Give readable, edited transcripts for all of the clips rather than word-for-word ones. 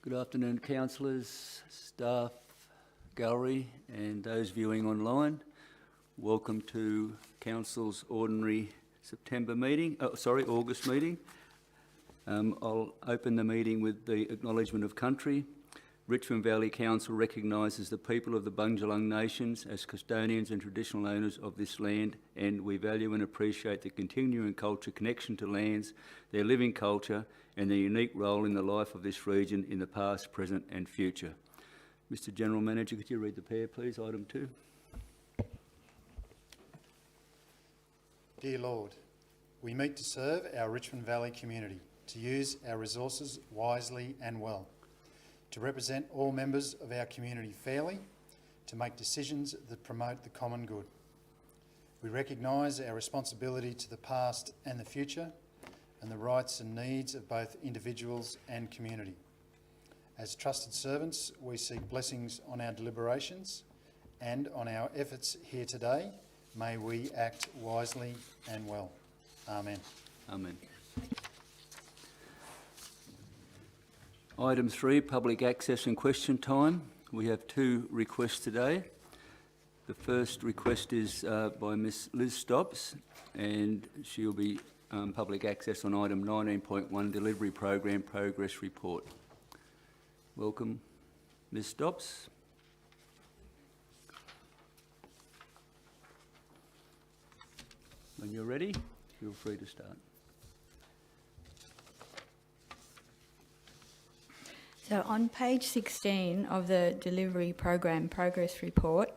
Good afternoon, councillors, staff, gallery and those viewing online. Welcome to Council's ordinary August meeting. I'll open the meeting with the acknowledgement of country. Richmond Valley Council recognises the people of the Bundjalung Nations as custodians and traditional owners of this land, and we value and appreciate the continuing culture connection to lands, their living culture and their unique role in the life of this region in the past, present and future. Mr General Manager, could you read the pair please, item 2? Dear Lord, we meet to serve our Richmond Valley community, to use our resources wisely and well, to represent all members of our community fairly, to make decisions that promote the common good. We recognise our responsibility to the past and the future, and the rights and needs of both individuals and community. As trusted servants, we seek blessings on our deliberations and on our efforts here today. May we act wisely and well. Amen. Amen. Item 3, public access and question time. We have 2 requests today. The first request is by Ms Liz Stops, and she'll be public access on item 19.1, delivery program progress report. Welcome, Ms Stops. When you're ready, feel free to start. So on page 16 of the delivery program progress report,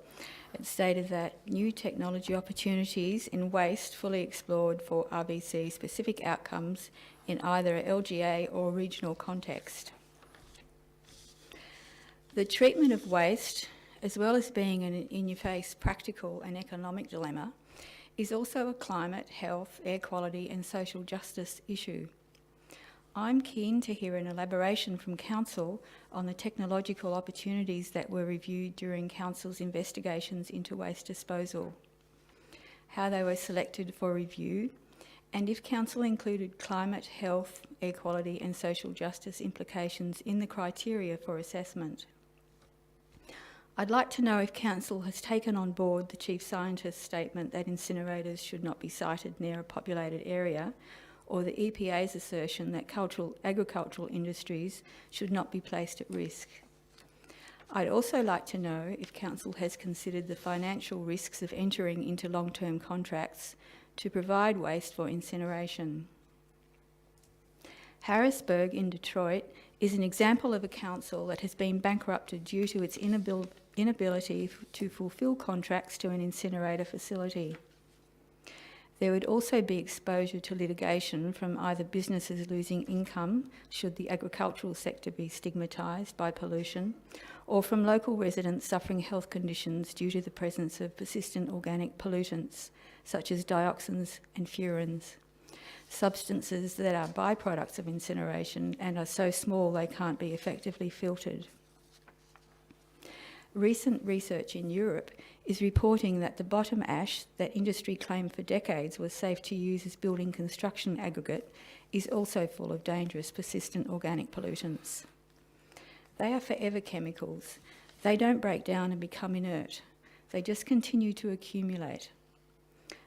it stated that new technology opportunities in waste fully explored for RVC specific outcomes in either a LGA or regional context. The treatment of waste, as well as being an in-your-face practical and economic dilemma, is also a climate, health, air quality and social justice issue. I'm keen to hear an elaboration from Council on the technological opportunities that were reviewed during Council's investigations into waste disposal, how they were selected for review, and if Council included climate, health, air quality and social justice implications in the criteria for assessment. I'd like to know if Council has taken on board the Chief Scientist's statement that incinerators should not be sited near a populated area, or the EPA's assertion that agricultural industries should not be placed at risk. I'd also like to know if Council has considered the financial risks of entering into long-term contracts to provide waste for incineration. Harrisburg in Detroit is an example of a council that has been bankrupted due to its inability to fulfil contracts to an incinerator facility. There would also be exposure to litigation from either businesses losing income, should the agricultural sector be stigmatised by pollution, or from local residents suffering health conditions due to the presence of persistent organic pollutants, such as dioxins and furans, substances that are byproducts of incineration and are so small they can't be effectively filtered. Recent research in Europe is reporting that the bottom ash that industry claimed for decades was safe to use as building construction aggregate is also full of dangerous persistent organic pollutants. They are forever chemicals. They don't break down and become inert. They just continue to accumulate.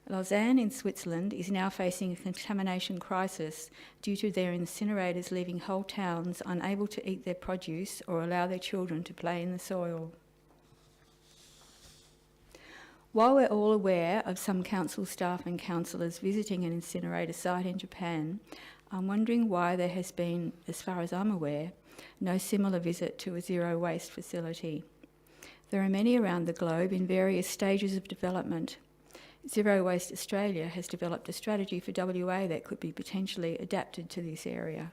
Lausanne in Switzerland is now facing a contamination crisis due to their incinerators leaving whole towns unable to eat their produce or allow their children to play in the soil. While we're all aware of some council staff and councillors visiting an incinerator site in Japan, I'm wondering why there has been, as far as I'm aware, no similar visit to a zero waste facility. There are many around the globe in various stages of development. Zero Waste Australia has developed a strategy for WA that could be potentially adapted to this area.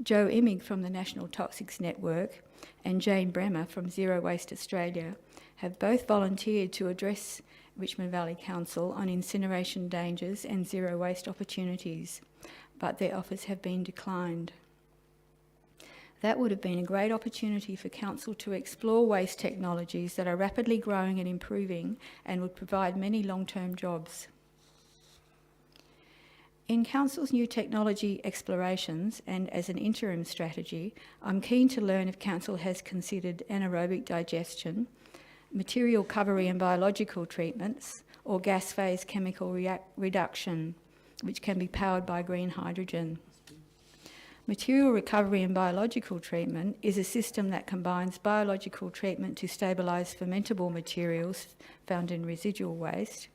Joe Immig from the National Toxics Network and Jane Bremer from Zero Waste Australia have both volunteered to address Richmond Valley Council on incineration dangers and zero waste opportunities, but their offers have been declined. That would have been a great opportunity for Council to explore waste technologies that are rapidly growing and improving and would provide many long-term jobs. In Council's new technology explorations and as an interim strategy, I'm keen to learn if Council has considered anaerobic digestion, material recovery and biological treatments, or gas phase chemical reduction, which can be powered by green hydrogen. Material recovery and biological treatment is a system that combines biological treatment to stabilise fermentable materials found in residual waste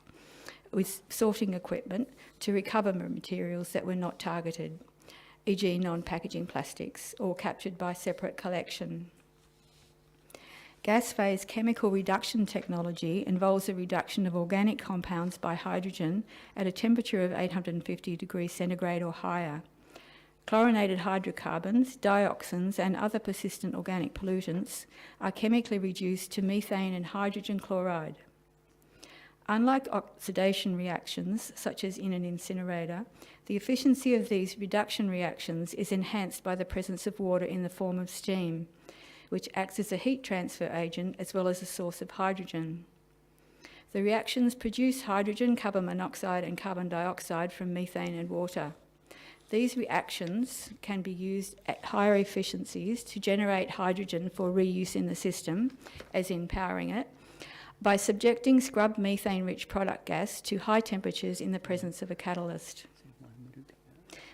with sorting equipment to recover materials that were not targeted, e.g. non-packaging plastics, or captured by separate collection. Gas phase chemical reduction technology involves the reduction of organic compounds by hydrogen at a temperature of 850 degrees centigrade or higher. Chlorinated hydrocarbons, dioxins and other persistent organic pollutants are chemically reduced to methane and hydrogen chloride. Unlike oxidation reactions, such as in an incinerator, the efficiency of these reduction reactions is enhanced by the presence of water in the form of steam, which acts as a heat transfer agent as well as a source of hydrogen. The reactions produce hydrogen, carbon monoxide and carbon dioxide from methane and water. These reactions can be used at higher efficiencies to generate hydrogen for reuse in the system, as in powering it, by subjecting scrubbed methane-rich product gas to high temperatures in the presence of a catalyst.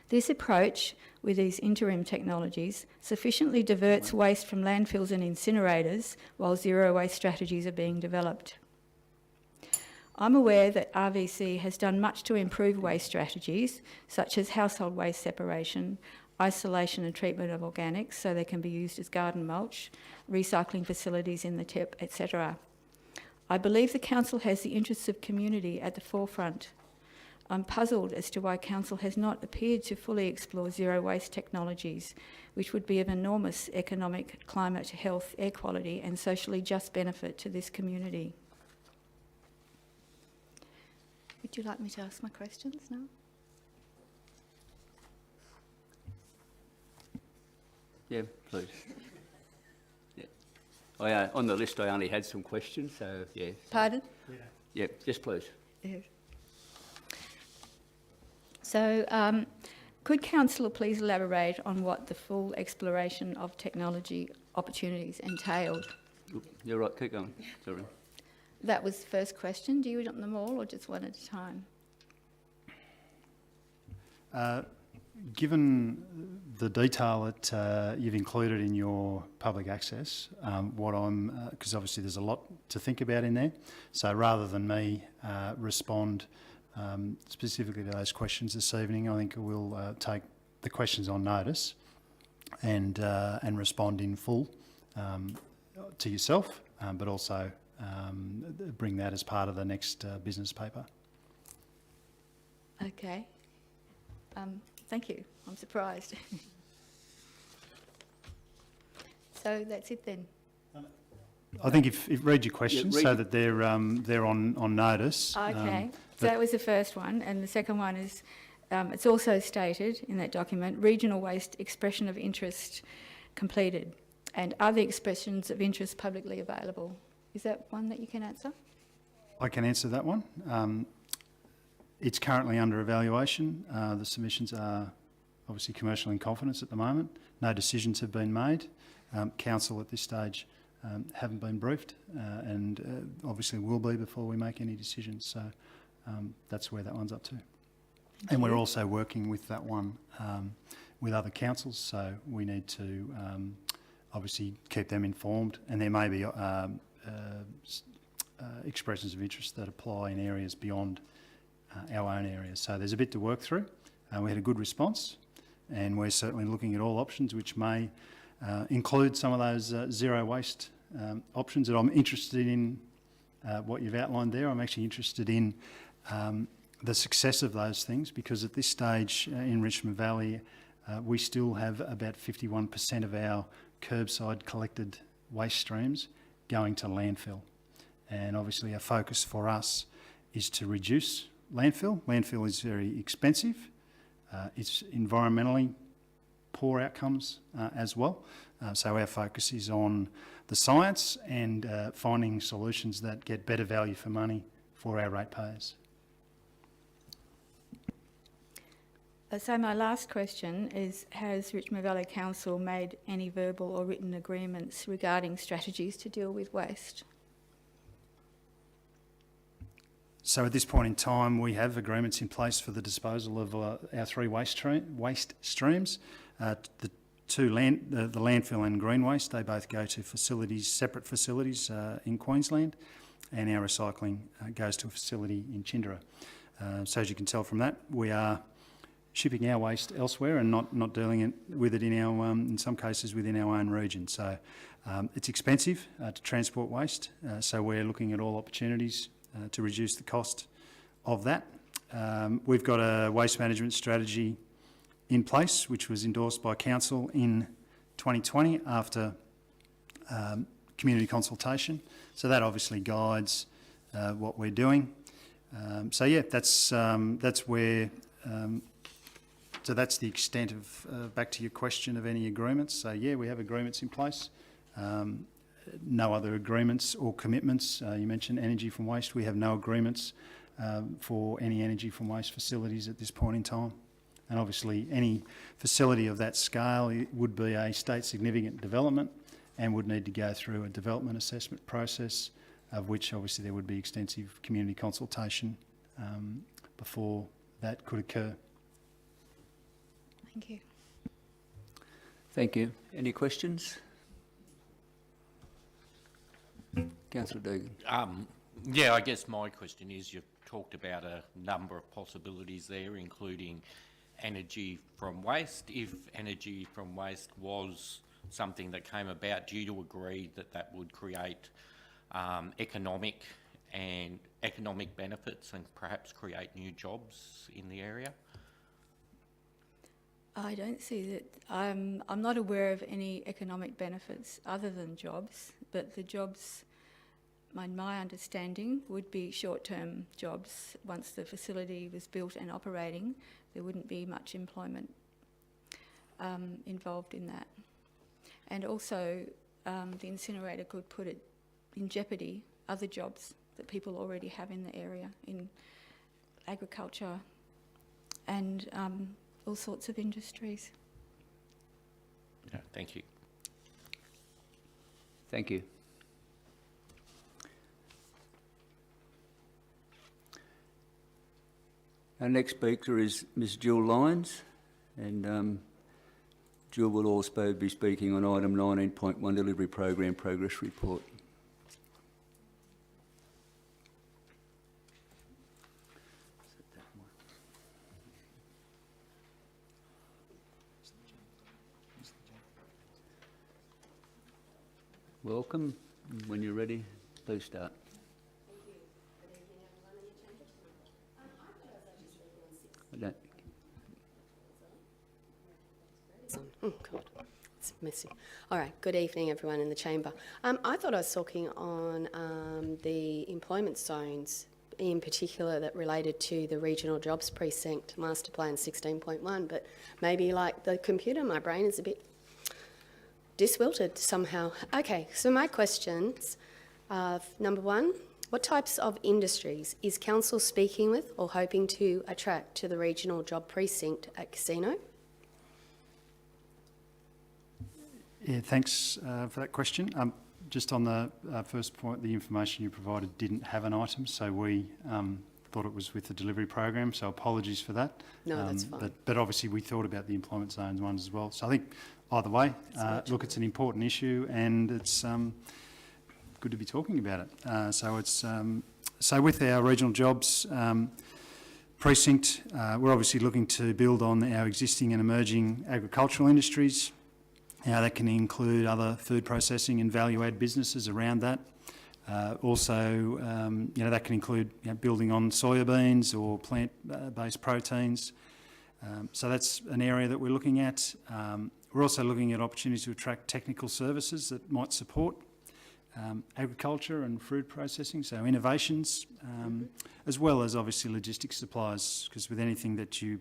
This approach, with these interim technologies, sufficiently diverts waste from landfills and incinerators while zero waste strategies are being developed. I'm aware that RVC has done much to improve waste strategies, such as household waste separation, isolation and treatment of organics so they can be used as garden mulch, recycling facilities in the tip, etc. I believe the Council has the interests of community at the forefront. I'm puzzled as to why Council has not appeared to fully explore zero waste technologies, which would be of enormous economic, climate, health, air quality and socially just benefit to this community. Would you like me to ask my questions now? Yeah, please. Yeah. On the list I only had some questions, so yeah. Pardon? Yeah, yes please. Yeah. So, could Councillor please elaborate on what the full exploration of technology opportunities entailed? You're right, keep going. Sorry. That was the first question. Do you want them all or just one at a time? Given the detail that you've included in your public access, because obviously there's a lot to think about in there, so rather than me respond specifically to those questions this evening, I think we'll take the questions on notice and respond in full to yourself, but also bring that as part of the next business paper. Okay. Thank you. I'm surprised. So that's it then. I think if read your questions read so that they're on notice. Okay. So that was the first one, and the second one is it's also stated in that document, regional waste expression of interest completed, and other expressions of interest publicly available. Is that one that you can answer? I can answer that one. It's currently under evaluation. The submissions are obviously commercial in confidence at the moment. No decisions have been made. Council at this stage haven't been briefed and obviously will be before we make any decisions. So that's where that one's up to. And we're also working with that one with other councils, so we need to obviously keep them informed, and there may be expressions of interest that apply in areas beyond our own areas. So there's a bit to work through. We had a good response, and we're certainly looking at all options, which may include some of those zero waste options that I'm interested in. What you've outlined there, I'm actually interested in the success of those things, because at this stage in Richmond Valley, we still have about 51% of our curbside collected waste streams going to landfill. And obviously our focus for us is to reduce landfill. Landfill is very expensive. It's environmentally poor outcomes as well. So our focus is on the science and finding solutions that get better value for money for our ratepayers. So my last question is, has Richmond Valley Council made any verbal or written agreements regarding strategies to deal with waste? So at this point in time, we have agreements in place for the disposal of our three waste streams. The landfill and green waste, they both go to facilities, separate facilities in Queensland, and our recycling goes to a facility in Chindera. So as you can tell from that, we are shipping our waste elsewhere and not dealing with it in our, in some cases, within our own region. So it's expensive to transport waste, so we're looking at all opportunities to reduce the cost of that. We've got a waste management strategy in place, which was endorsed by Council in 2020 after community consultation. So that obviously guides what we're doing. So yeah, that's where. So that's the extent of, back to your question, of any agreements. So yeah, we have agreements in place. No other agreements or commitments. You mentioned energy from waste. We have no agreements for any energy from waste facilities at this point in time. And obviously any facility of that scale would be a state significant development and would need to go through a development assessment process, of which obviously there would be extensive community consultation before that could occur. Thank you. Thank you. Any questions? Councillor Deegan. Yeah, I guess my question is, you've talked about a number of possibilities there, including energy from waste. If energy from waste was something that came about, do you agree that that would create economic benefits and perhaps create new jobs in the area? I don't see that. I'm not aware of any economic benefits other than jobs, but the jobs, in my understanding, would be short-term jobs. Once the facility was built and operating, there wouldn't be much employment involved in that. And also, the incinerator could put it in jeopardy, other jobs that people already have in the area, in agriculture and all sorts of industries. Yeah, thank you. Thank you. Our next speaker is Ms Jill Lyons, and Jill will also be speaking on item 19.1, Delivery Program Progress Report. Welcome. When you're ready, please start. I don't. Oh God, it's messy. All right, good evening everyone in the chamber. I thought I was talking on the employment zones, in particular that related to the Regional Jobs Precinct Master Plan 16.1, but maybe like the computer, my brain is a bit diswiltered somehow. Okay, so my questions, number one, what types of industries is Council speaking with or hoping to attract to the Regional Job Precinct at Casino? Yeah, thanks for that question. Just on the first point, the information you provided didn't have an item, so we thought it was with the delivery program, so apologies for that. No, that's fine. But obviously we thought about the employment zones ones as well. So I think either way, look, it's an important issue and it's good to be talking about it. So with our regional jobs precinct, we're obviously looking to build on our existing and emerging agricultural industries. That can include other food processing and value-add businesses around that. Also, that can include building on soya-beans or plant-based proteins. So that's an area that we're looking at. We're also looking at opportunities to attract technical services that might support agriculture and food processing, so innovations, as well as obviously logistics supplies, because with anything that you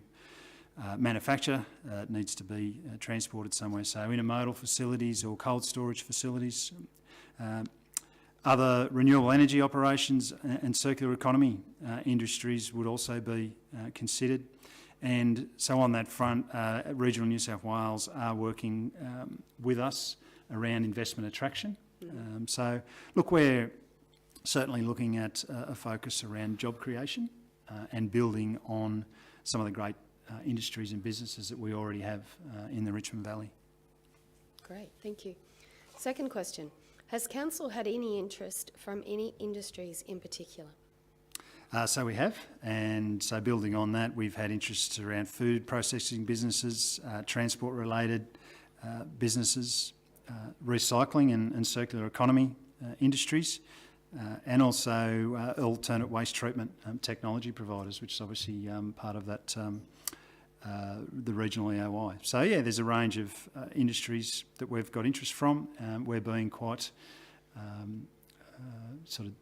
manufacture, it needs to be transported somewhere. So intermodal facilities or cold storage facilities. Other renewable energy operations and circular economy industries would also be considered. And so on that front, Regional New South Wales are working with us around investment attraction. So look, we're certainly looking at a focus around job creation and building on some of the great industries and businesses that we already have in the Richmond Valley. Great, thank you. Second question. Has Council had any interest from any industries in particular? So we have, and so building on that, we've had interests around food processing businesses, transport-related businesses, recycling and circular economy industries, and also alternate waste treatment technology providers, which is obviously part of that the regional EOI. So yeah, there's a range of industries that we've got interest from. We're being quite sort of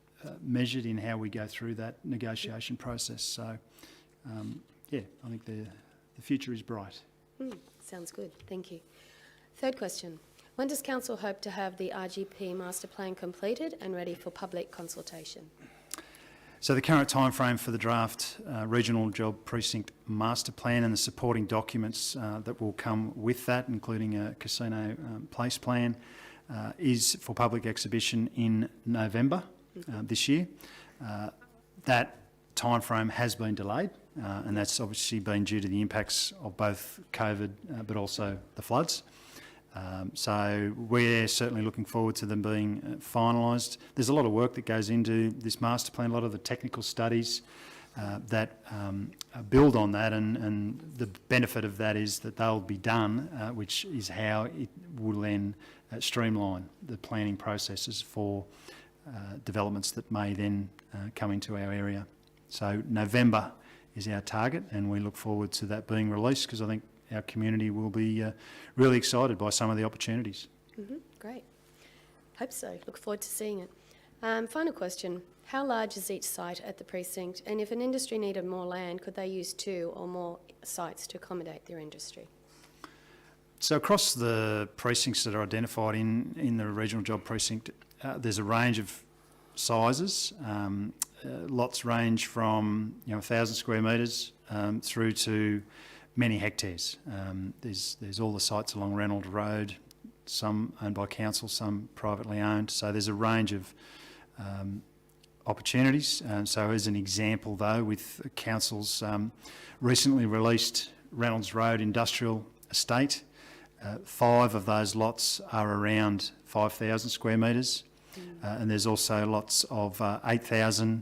measured in how we go through that negotiation process. So yeah, I think the future is bright. Sounds good, thank you. Third question. When does Council hope to have the RGP master plan completed and ready for public consultation? So the current timeframe for the draft Regional Job Precinct Master Plan and the supporting documents that will come with that, including a casino place plan, is for public exhibition in November this year. That timeframe has been delayed, and that's obviously been due to the impacts of both COVID but also the floods. So we're certainly looking forward to them being finalised. There's a lot of work that goes into this master plan, a lot of the technical studies that build on that, and the benefit of that is that they'll be done, which is how it will then streamline the planning processes for developments that may then come into our area. So November is our target, and we look forward to that being released, because I think our community will be really excited by some of the opportunities. Great. Hope so. Look forward to seeing it. Final question. How large is each site at the precinct? And if an industry needed more land, could they use 2 or more sites to accommodate their industry? So across the precincts that are identified in the Regional Job Precinct, there's a range of sizes. Lots range from 1,000 square metres through to many hectares. There's all the sites along Reynolds Road, some owned by council, some privately owned. So there's a range of opportunities. So as an example though, with council's recently released Reynolds Road Industrial Estate, 5 of those lots are around 5,000 square metres. And there's also lots of 8,000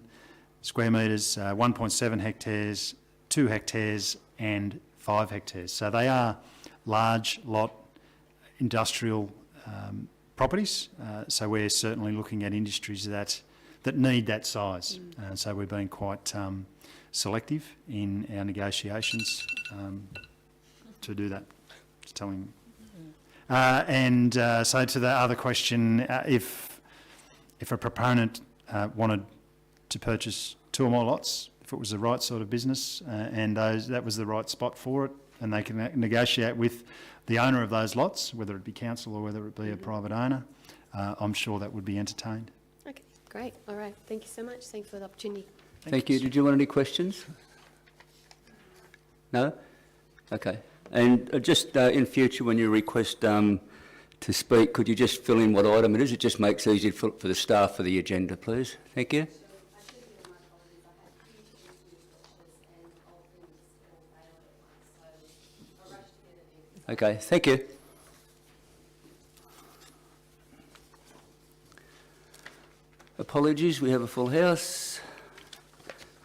square metres, 1.7 hectares, 2 hectares and 5 hectares. So they are large lot industrial properties. So we're certainly looking at industries that need that size. So we're being quite selective in our negotiations to do that. Just telling. So to the other question, if a proponent wanted to purchase 2 or more lots, if it was the right sort of business and that was the right spot for it, and they can negotiate with the owner of those lots, whether it be council or whether it be a private owner, I'm sure that would be entertained. Okay, great. All right. Thank you so much. Thank you for the opportunity. Thank you. Did you want any questions? No? Okay. And just in future, when you request to speak, could you just fill in what item it is? It just makes it easier for the staff for the agenda, please. Thank you. Okay, thank you. Apologies, we have a full house.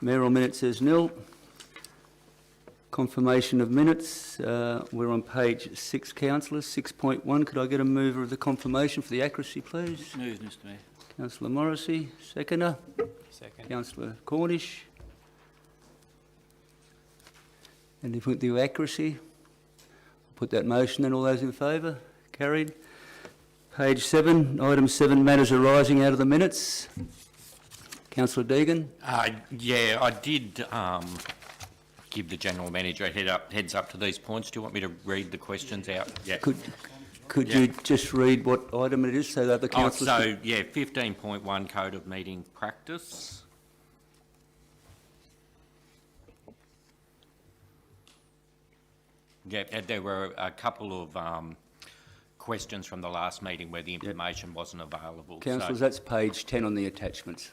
Mayoral minutes says nil. Confirmation of minutes. We're on page 6, councillors. 6.1. Could I get a mover of the confirmation for the accuracy, please? Move, Mr Mayor. Councillor Morrissey, seconder. Second. Councillor Cornish. Anything with the accuracy? Put that motion then. All those in favour? Carried. Page 7, item 7, matters arising out of the minutes. Councillor Deegan. Yeah, I did give the General Manager a heads up to these points. Do you want me to read the questions out? Yeah. Could you just read what item it is so that the councillors... 15.1 Code of Meeting Practice. Yeah, there were a couple of questions from the last meeting where the information wasn't available. Councillors, that's page 10 on the attachments.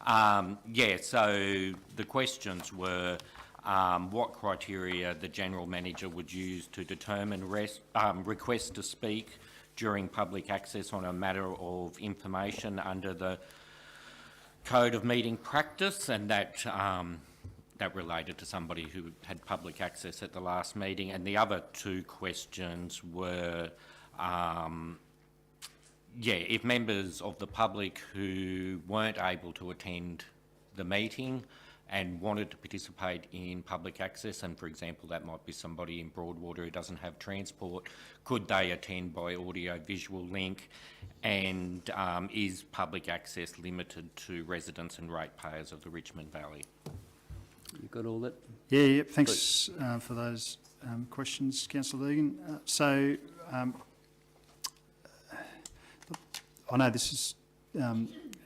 Yeah, so the questions were what criteria the General Manager would use to determine request to speak during public access on a matter of information under the Code of Meeting Practice, and that that related to somebody who had public access at the last meeting. And the other two questions were, if members of the public who weren't able to attend the meeting and wanted to participate in public access, and for example that might be somebody in Broadwater who doesn't have transport, could they attend by audio-visual link, and is public access limited to residents and ratepayers of the Richmond Valley? You got all that? Yeah, thanks for those questions, Councillor Deegan. I know this has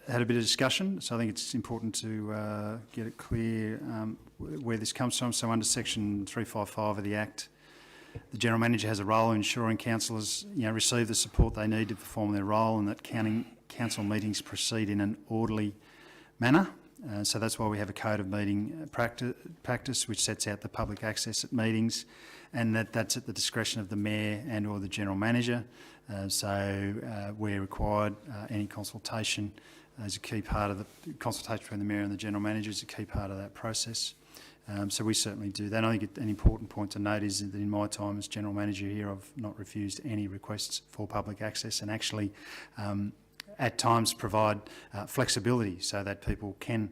had a bit of discussion, so I think it's important to get it clear where this comes from. So under section 355 of the Act, the General Manager has a role in ensuring councillors receive the support they need to perform their role, and that council meetings proceed in an orderly manner. So that's why we have a Code of Meeting Practice which sets out the public access at meetings, and that's at the discretion of the Mayor and or the General Manager. Where required, any consultation is a key part of the consultation between the Mayor and the General Manager is a key part of that process. So we certainly do that. I think an important point to note is that in my time as General Manager here, I've not refused any requests for public access, and actually at times provide flexibility so that people can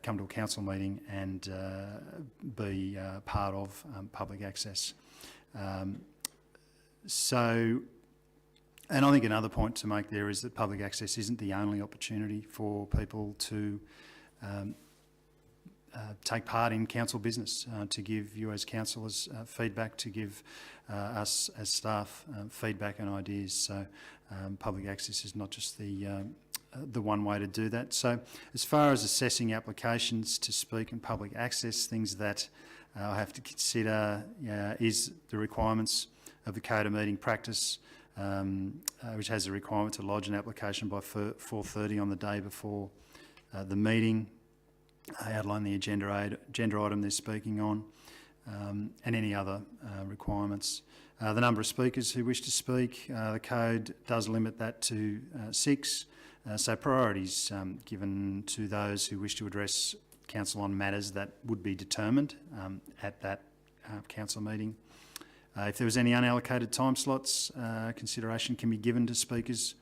come to a council meeting and be part of public access. And I think another point to make there is that public access isn't the only opportunity for people to take part in council business, to give you as councillors feedback, to give us as staff feedback and ideas. So public access is not just the one way to do that. So as far as assessing applications to speak in public access, things that I have to consider is the requirements of the Code of Meeting Practice, which has a requirement to lodge an application by 4:30 on the day before the meeting. I outline the agenda item they're speaking on, and any other requirements. The number of speakers who wish to speak, the code does limit that to 6. So priorities given to those who wish to address council on matters that would be determined at that council meeting. If there was any unallocated time slots, consideration can be given to speakers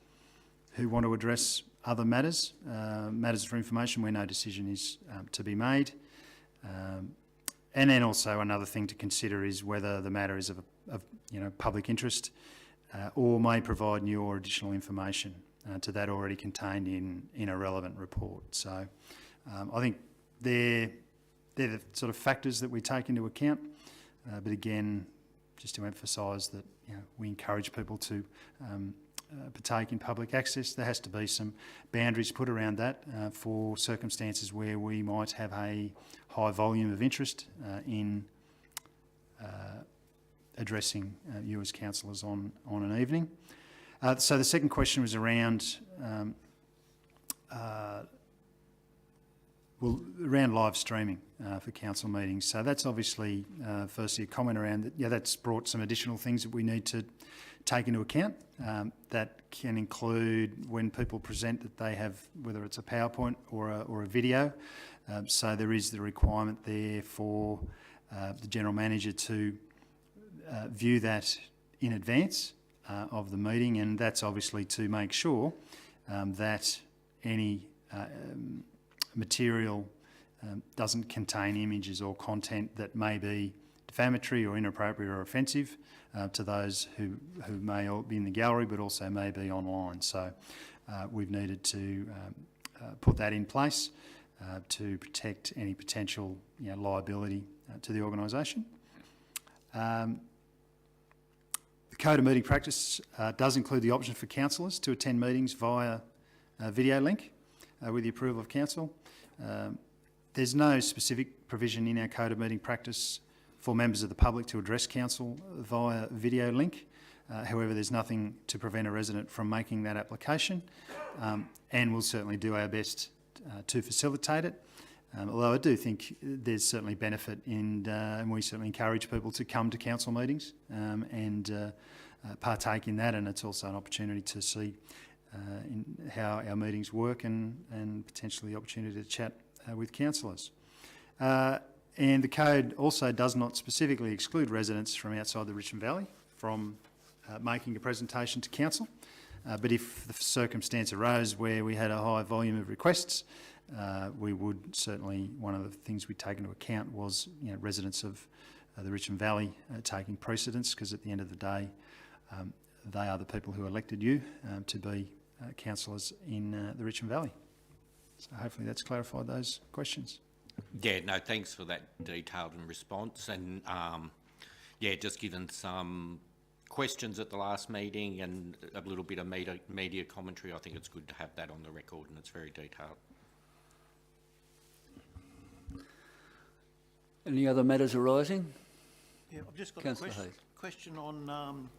who want to address other matters, matters for information where no decision is to be made. And then also another thing to consider is whether the matter is of public interest or may provide new or additional information to that already contained in a relevant report. So I think they're the sort of factors that we take into account. But again, just to emphasise that we encourage people to partake in public access. There has to be some boundaries put around that for circumstances where we might have a high volume of interest in addressing you as councillors on an evening. So the second question was around around live streaming for council meetings. So that's obviously firstly a comment around that. That's brought some additional things that we need to take into account. That can include when people present that they have, whether it's a PowerPoint or a video. So there is the requirement there for the General Manager to view that in advance of the meeting, and that's obviously to make sure that any material doesn't contain images or content that may be defamatory or inappropriate or offensive to those who may be in the gallery but also may be online. So we've needed to put that in place to protect any potential liability to the organisation. The Code of Meeting Practice does include the option for councillors to attend meetings via a video link with the approval of council. There's no specific provision in our Code of Meeting Practice for members of the public to address council via video link. However, there's nothing to prevent a resident from making that application, and we'll certainly do our best to facilitate it. Although I do think there's certainly benefit and we certainly encourage people to come to council meetings and partake in that, and it's also an opportunity to see in how our meetings work and potentially the opportunity to chat with councillors. And the code also does not specifically exclude residents from outside the Richmond Valley from making a presentation to council, but if the circumstance arose where we had a high volume of requests, we would certainly, one of the things we take into account was, you know, residents of the Richmond Valley taking precedence, because at the end of the day, they are the people who elected you to be councillors in the Richmond Valley. So hopefully that's clarified those questions. Yeah, no, thanks for that detailed response. And yeah, just given some questions at the last meeting and a little bit of media commentary, I think it's good to have that on the record, and it's very detailed. Any other matters arising? Yeah, I've just got Councillor a Hayes. question on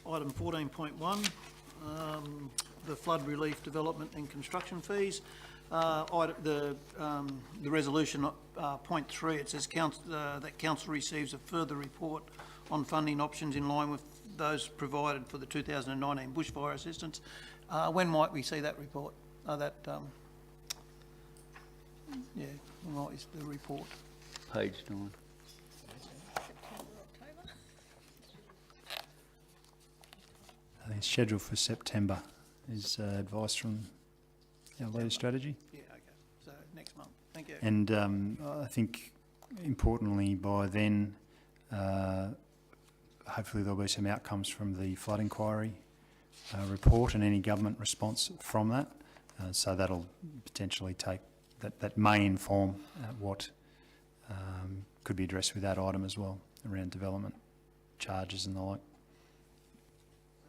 item 14.1, the flood relief development and construction fees. The resolution, point 3, it says that council receives a further report on funding options in line with those provided for the 2019 bushfire assistance. When might we see that report? Yeah, when might is the report? Page 9. I think it's scheduled for September, is advice from our leader strategy. Yeah, okay. So next month. Thank you. And I think importantly by then, hopefully there'll be some outcomes from the flood inquiry report and any government response from that. So that'll potentially take, that may inform what could be addressed with that item as well, around development charges and the like.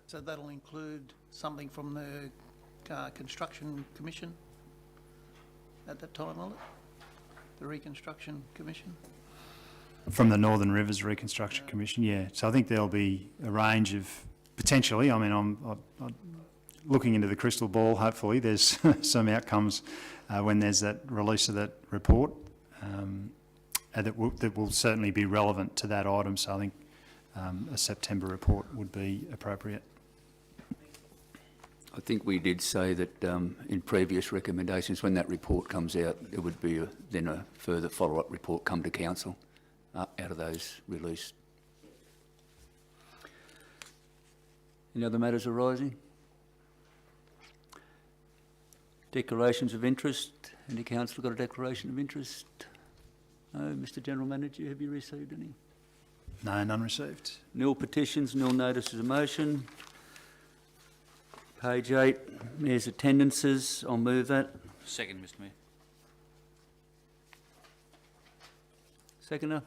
So that'll include something from the Construction Commission at that time, will it? The Reconstruction Commission? From the Northern Rivers Reconstruction Commission, yeah. So I think there'll be a range of, potentially, I mean, I'm looking into the crystal ball, hopefully there's some outcomes when there's that release of that report that will certainly be relevant to that item. So I think a September report would be appropriate. I think we did say that in previous recommendations, when that report comes out, there would be then a further follow-up report come to council out of those released. Any other matters arising? Declarations of interest. Any councillor got a declaration of interest? No. Mr General Manager, have you received any? No, none received. Nil petitions, nil notices of motion. Page 8, Mayor's attendances. I'll move that. Second, Mr Mayor. Seconder?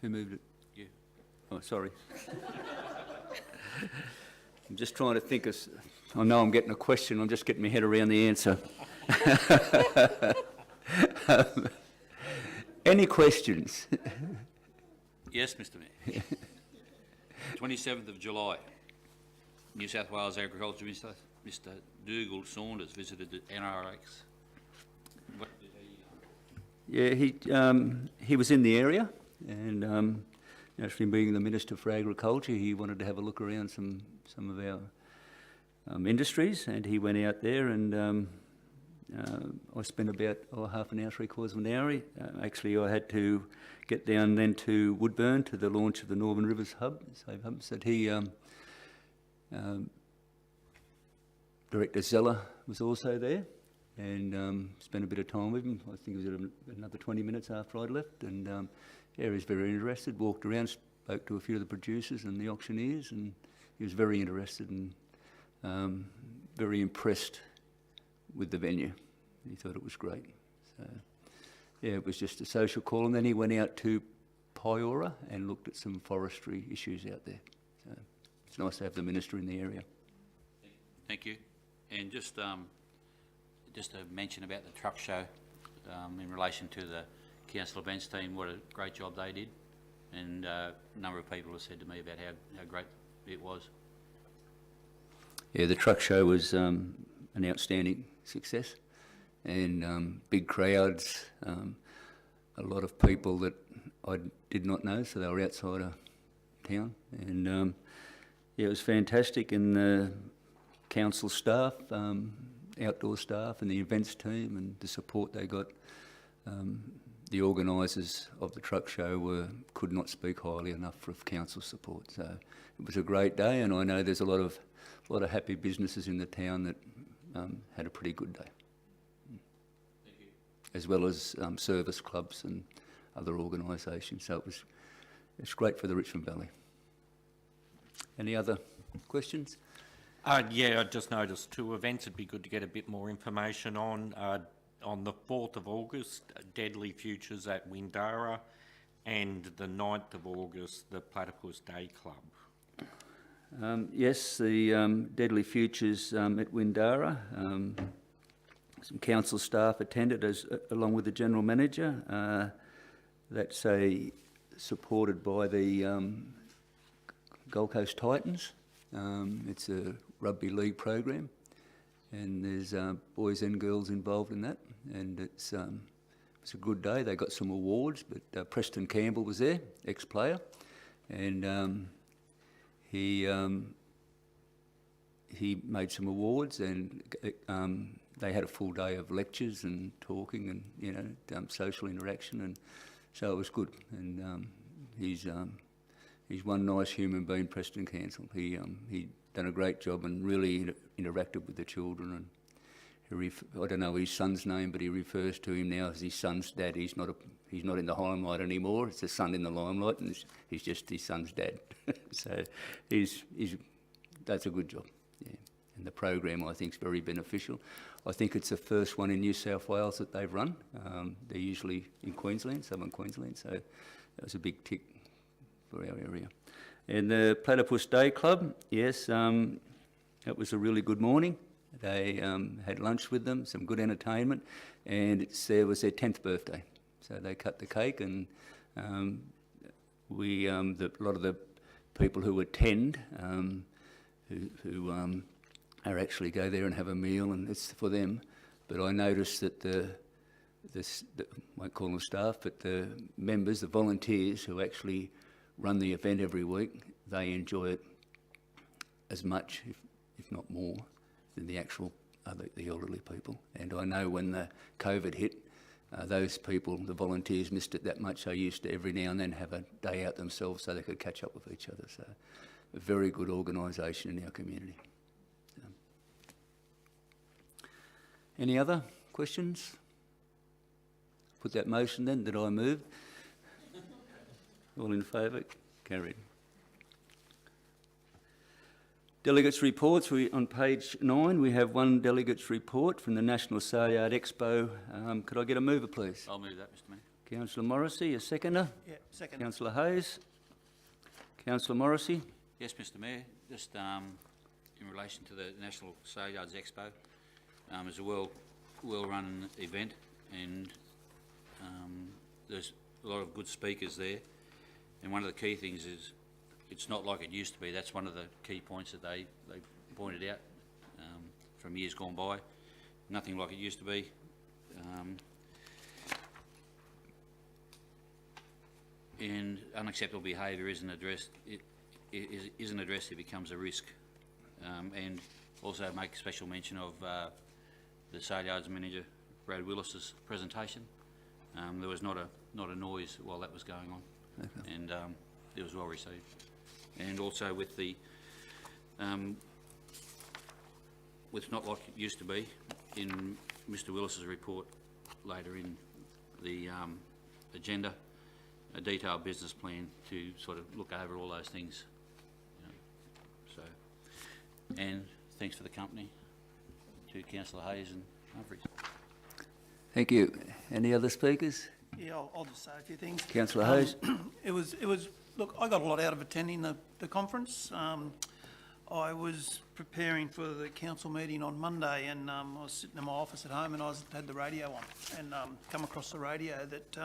Who moved it? You. Oh, sorry. I'm just trying to think of... I know I'm getting a question, I'm just getting my head around the answer. Any questions? Yes, Mr Mayor. 27th of July, New South Wales Agriculture Minister, Mr Dougal Saunders, visited the NRX. What did he... Yeah, he was in the area, and actually being the Minister for Agriculture, he wanted to have a look around some of our industries, and he went out there, and I spent about half an hour, 3/4 of an hour. Actually, I had to get down then to Woodburn to the launch of the Northern Rivers Hub. So he, Director Zeller was also there, and spent a bit of time with him. I think it was another 20 minutes after I'd left, and yeah, he was very interested, walked around, spoke to a few of the producers and the auctioneers, and he was very interested and very impressed with the venue. He thought it was great. So, yeah, it was just a social call, and then he went out to Pyora and looked at some forestry issues out there. So it's nice to have the Minister in the area. Thank you. And just to mention about the truck show in relation to the council events team what a great job they did, and a number of people have said to me about how great it was. Yeah, the truck show was an outstanding success, and big crowds, a lot of people that I did not know, so they were outside of town, and yeah, it was fantastic, and the council staff, outdoor staff and the events team and the support they got, the organisers of the truck show could not speak highly enough of council support. So it was a great day, and I know there's a lot of happy businesses in the town that had a pretty good day. Thank you. As well as service clubs and other organisations. So it's great for the Richmond Valley. Any other questions? Yeah, I just noticed 2 events it'd be good to get a bit more information on. On the 4th of August, Deadly Futures at Windara, and the 9th of August, the Platypus Day Club. Yes, the Deadly Futures at Windara. Some council staff attended along with the General Manager. That's supported by the Gold Coast Titans. It's a rugby league program, and there's boys and girls involved in that, and it's a good day. They got some awards, but Preston Campbell was there, ex-player, and he made some awards, and they had a full day of lectures and talking and social interaction, and so it was good. And he's one nice human being, Preston Campbell. He done a great job and really interacted with the children. And I don't know his son's name, but he refers to him now as his son's dad. He's not in the limelight anymore. It's the son in the limelight, and he's just his son's dad. So that's a good job. Yeah. And the program, I think, is very beneficial. I think it's the first one in New South Wales that they've run. They're usually in Queensland, southern Queensland, so that was a big tick for our area. And the Platypus Day Club, yes, it was a really good morning. They had lunch with them, some good entertainment, and it was their 10th birthday. So they cut the cake, and a lot of the people who attend, who are actually go there and have a meal, and it's for them. But I noticed that the won't call them staff, but the members, the volunteers who actually run the event every week, they enjoy it as much, if not more, than the actual the elderly people. And I know when the COVID hit, those people, the volunteers, missed it that much. They used to every now and then have a day out themselves so they could catch up with each other. So a very good organisation in our community. So. Any other questions? Put that motion then, that I move. All in favour? Carried. Delegates' reports. On page 9, we have one delegate's report from the National Sale Yard Expo. Could I get a mover, please? I'll move that, Mr Mayor. Councillor Morrissey, a seconder. Yeah, second. Councillor Hayes. Councillor Morrissey. Yes, Mr Mayor, just in relation to the National Sale Yards Expo, it's a well-run event, and there's a lot of good speakers there, and one of the key things is it's not like it used to be. That's one of the key points that they pointed out from years gone by. Nothing like it used to be. And unacceptable behaviour isn't addressed. It isn't addressed. It becomes a risk. And also make special mention of the Sale Yards manager, Brad Willis's presentation. There was not a noise while that was going on, okay. And it was well received. And also with the with not like it used to be, in Mr Willis's report later in the agenda, a detailed business plan to sort of look over all those things. So, and thanks for the company to Councillor Hayes and Humphries. Thank you. Any other speakers? Yeah, I'll just say a few things. Councillor Hayes. It was. Look, I got a lot out of attending the conference. I was preparing for the council meeting on Monday, and I was sitting in my office at home, and I had the radio on, and come across the radio that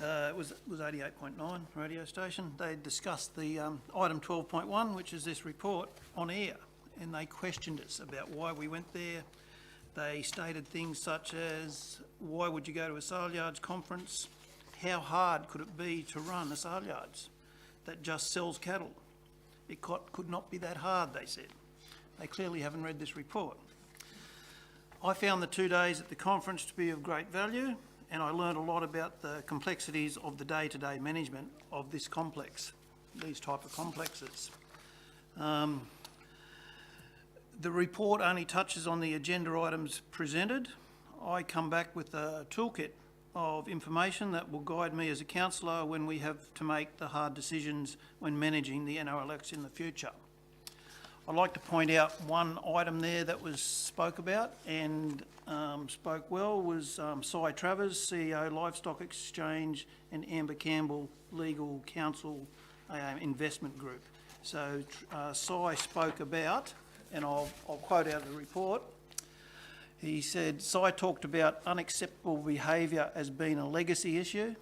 it was 88.9 radio station. They discussed the item 12.1, which is this report, on air, and they questioned us about why we went there. They stated things such as, why would you go to a sale yards conference? How hard could it be to run a sale yards that just sells cattle? It could not be that hard, they said. They clearly haven't read this report. I found the 2 days at the conference to be of great value, and I learned a lot about the complexities of the day-to-day management of this complex, these type of complexes. The report only touches on the agenda items presented. I come back with a toolkit of information that will guide me as a councillor when we have to make the hard decisions when managing the NRLX in the future. I'd like to point out one item there that was spoke about and spoke well was Cy Travers, CEO Livestock Exchange, and Amber Campbell, Legal Counsel Investment Group. So Cy spoke about, and I'll quote out of the report. He said, Cy talked about unacceptable behaviour as being a legacy issue,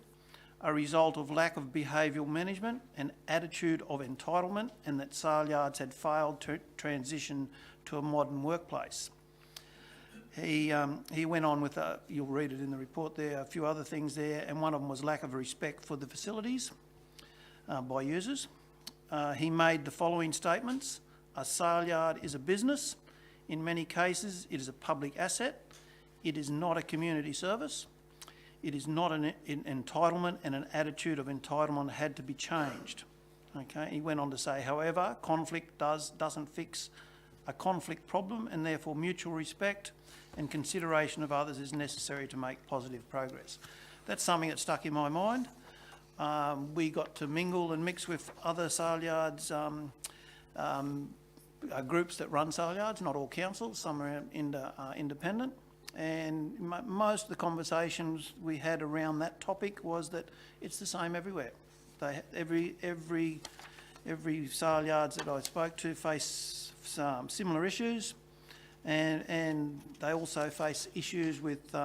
a result of lack of behavioural management and attitude of entitlement, and that sale yards had failed to transition to a modern workplace. He went on with, you'll read it in the report there, a few other things there, and one of them was lack of respect for the facilities by users. He made the following statements: a sale yard is a business. In many cases, it is a public asset. It is not a community service. It is not an entitlement, and an attitude of entitlement had to be changed. Okay. He went on to say, however, conflict doesn't fix a conflict problem, and therefore mutual respect and consideration of others is necessary to make positive progress. That's something that stuck in my mind. We got to mingle and mix with other sale yards, groups that run sale yards, not all councils, some are independent, and most of the conversations we had around that topic was that it's the same everywhere. Every sale yards that I spoke to face similar issues, and they also face issues with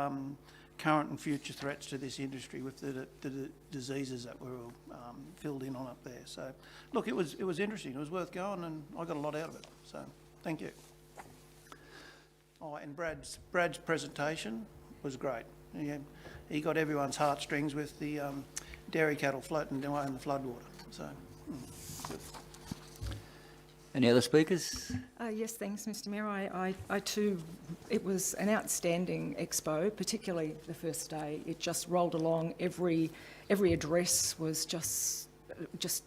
current and future threats to this industry with the diseases that were filled in on up there. So, look, it was interesting. It was worth going, and I got a lot out of it. So, thank you. Oh, and Brad's presentation was great. He got everyone's heartstrings with the dairy cattle floating away in the floodwater. So, good. Any other speakers? Yes, thanks, Mr Mayor. I too, it was an outstanding expo, particularly the first day. It just rolled along. Every address was just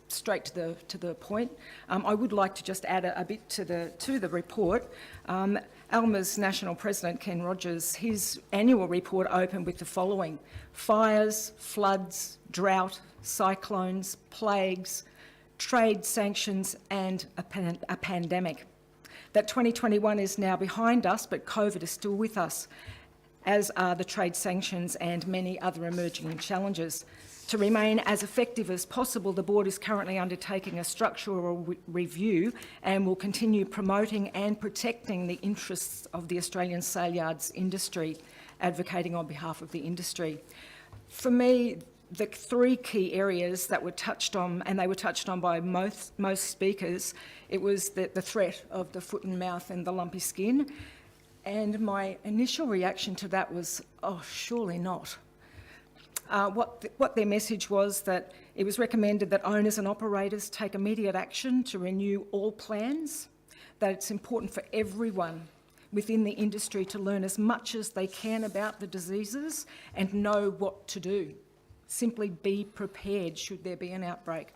straight to the point. I would like to just add a bit to the report. ALMA's National President, Ken Rogers, his annual report opened with the following: fires, floods, drought, cyclones, plagues, trade sanctions and a pandemic. That 2021 is now behind us, but COVID is still with us, as are the trade sanctions and many other emerging challenges. To remain as effective as possible, the board is currently undertaking a structural review and will continue promoting and protecting the interests of the Australian sale yards industry, advocating on behalf of the industry. For me, the three key areas that were touched on, and they were touched on by most speakers, it was the threat of the foot and mouth and the lumpy skin. And my initial reaction to that was, oh, surely not. What their message was, that it was recommended that owners and operators take immediate action to renew all plans, that it's important for everyone within the industry to learn as much as they can about the diseases and know what to do. Simply be prepared should there be an outbreak.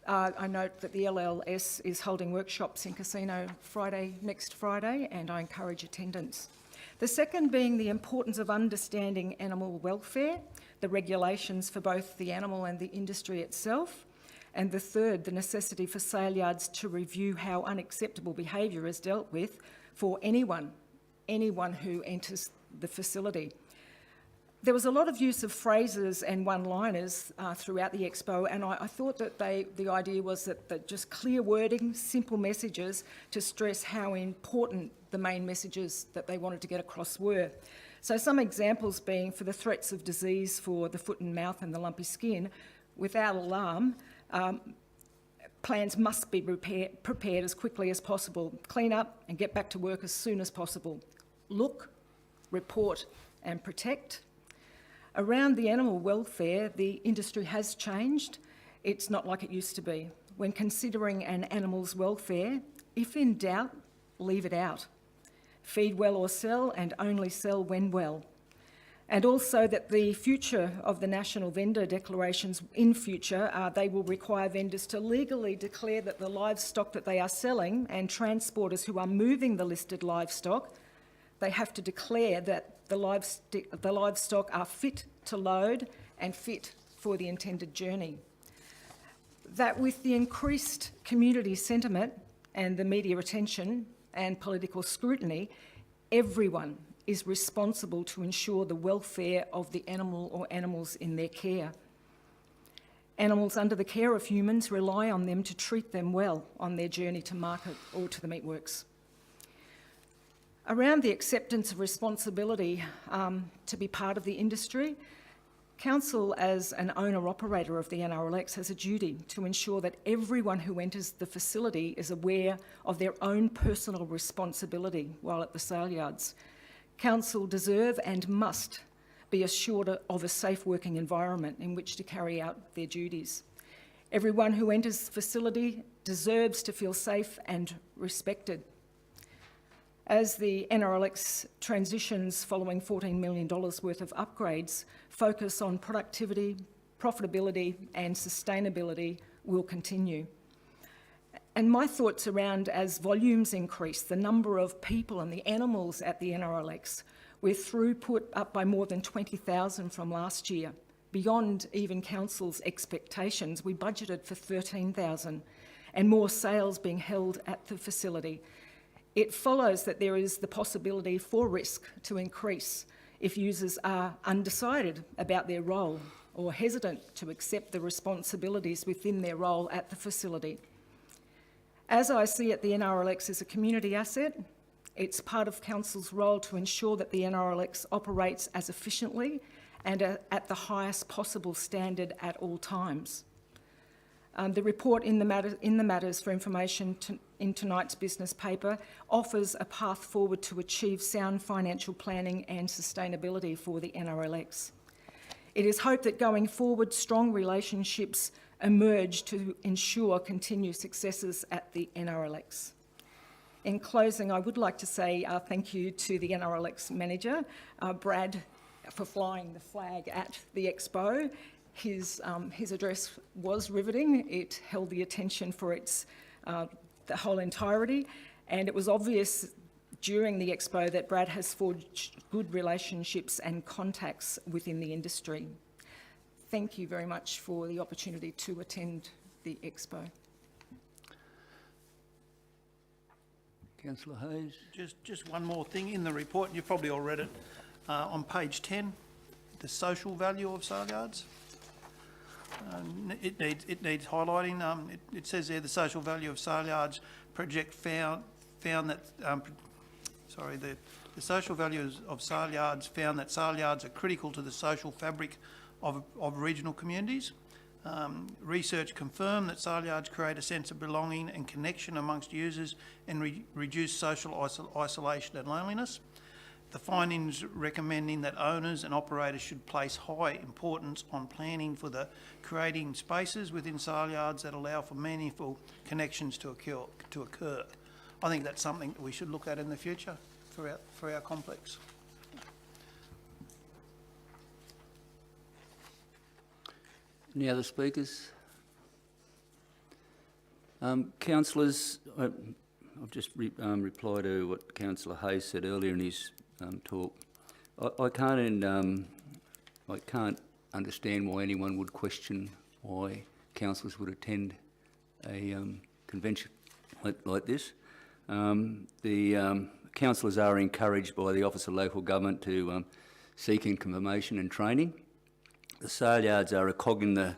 I note that the LLS is holding workshops in Casino next Friday, and I encourage attendance. The second being the importance of understanding animal welfare, the regulations for both the animal and the industry itself. And the third, the necessity for sale yards to review how unacceptable behaviour is dealt with for anyone who enters the facility. There was a lot of use of phrases and one-liners throughout the expo, and I thought that the idea was that just clear wording, simple messages to stress how important the main messages that they wanted to get across were. So some examples being for the threats of disease for the foot and mouth and the lumpy skin, without alarm, plans must be prepared as quickly as possible. Clean up and get back to work as soon as possible. Look, report and protect. Around the animal welfare, the industry has changed. It's not like it used to be. When considering an animal's welfare, if in doubt, leave it out. Feed well or sell, and only sell when well. And also that the future of the national vendor declarations in future, they will require vendors to legally declare that the livestock that they are selling and transporters who are moving the listed livestock, they have to declare that the livestock are fit to load and fit for the intended journey. That with the increased community sentiment and the media attention and political scrutiny, everyone is responsible to ensure the welfare of the animal or animals in their care. Animals under the care of humans rely on them to treat them well on their journey to market or to the meatworks. Around the acceptance of responsibility to be part of the industry, Council as an owner-operator of the NRLX has a duty to ensure that everyone who enters the facility is aware of their own personal responsibility while at the sale yards. Council deserve and must be assured of a safe working environment in which to carry out their duties. Everyone who enters the facility deserves to feel safe and respected. As the NRLX transitions following $14 million worth of upgrades, focus on productivity, profitability and sustainability will continue. And my thoughts around, as volumes increase, the number of people and the animals at the NRLX, with throughput up by more than 20,000 from last year, beyond even Council's expectations. We budgeted for 13,000 and more sales being held at the facility. It follows that there is the possibility for risk to increase if users are undecided about their role or hesitant to accept the responsibilities within their role at the facility. As I see it, the NRLX is a community asset. It's part of Council's role to ensure that the NRLX operates as efficiently and at the highest possible standard at all times. The report in the matters for information in tonight's business paper offers a path forward to achieve sound financial planning and sustainability for the NRLX. It is hoped that going forward, strong relationships emerge to ensure continued successes at the NRLX. In closing, I would like to say thank you to the NRLX manager, Brad, for flying the flag at the Expo. His address was riveting. It held the attention for the whole entirety, and it was obvious during the Expo that Brad has forged good relationships and contacts within the industry. Thank you very much for the opportunity to attend the Expo. Councillor Hayes. Just one more thing in the report, and you've probably all read it, on page 10, the social value of sale yards. It needs highlighting. It says there the social value of sale yards project found that the social values of sale yards found that sale yards are critical to the social fabric of regional communities. Research confirmed that sale yards create a sense of belonging and connection amongst users and reduce social isolation and loneliness. The findings recommending that owners and operators should place high importance on planning for the creating spaces within sale yards that allow for meaningful connections to occur. I think that's something that we should look at in the future for our complex. Any other speakers? Councillors, I've just replied to what Councillor Hayes said earlier in his talk. I can't understand why anyone would question why councillors would attend a convention like this. The councillors are encouraged by the Office of Local Government to seeking information and training. The sale yards are a cog in the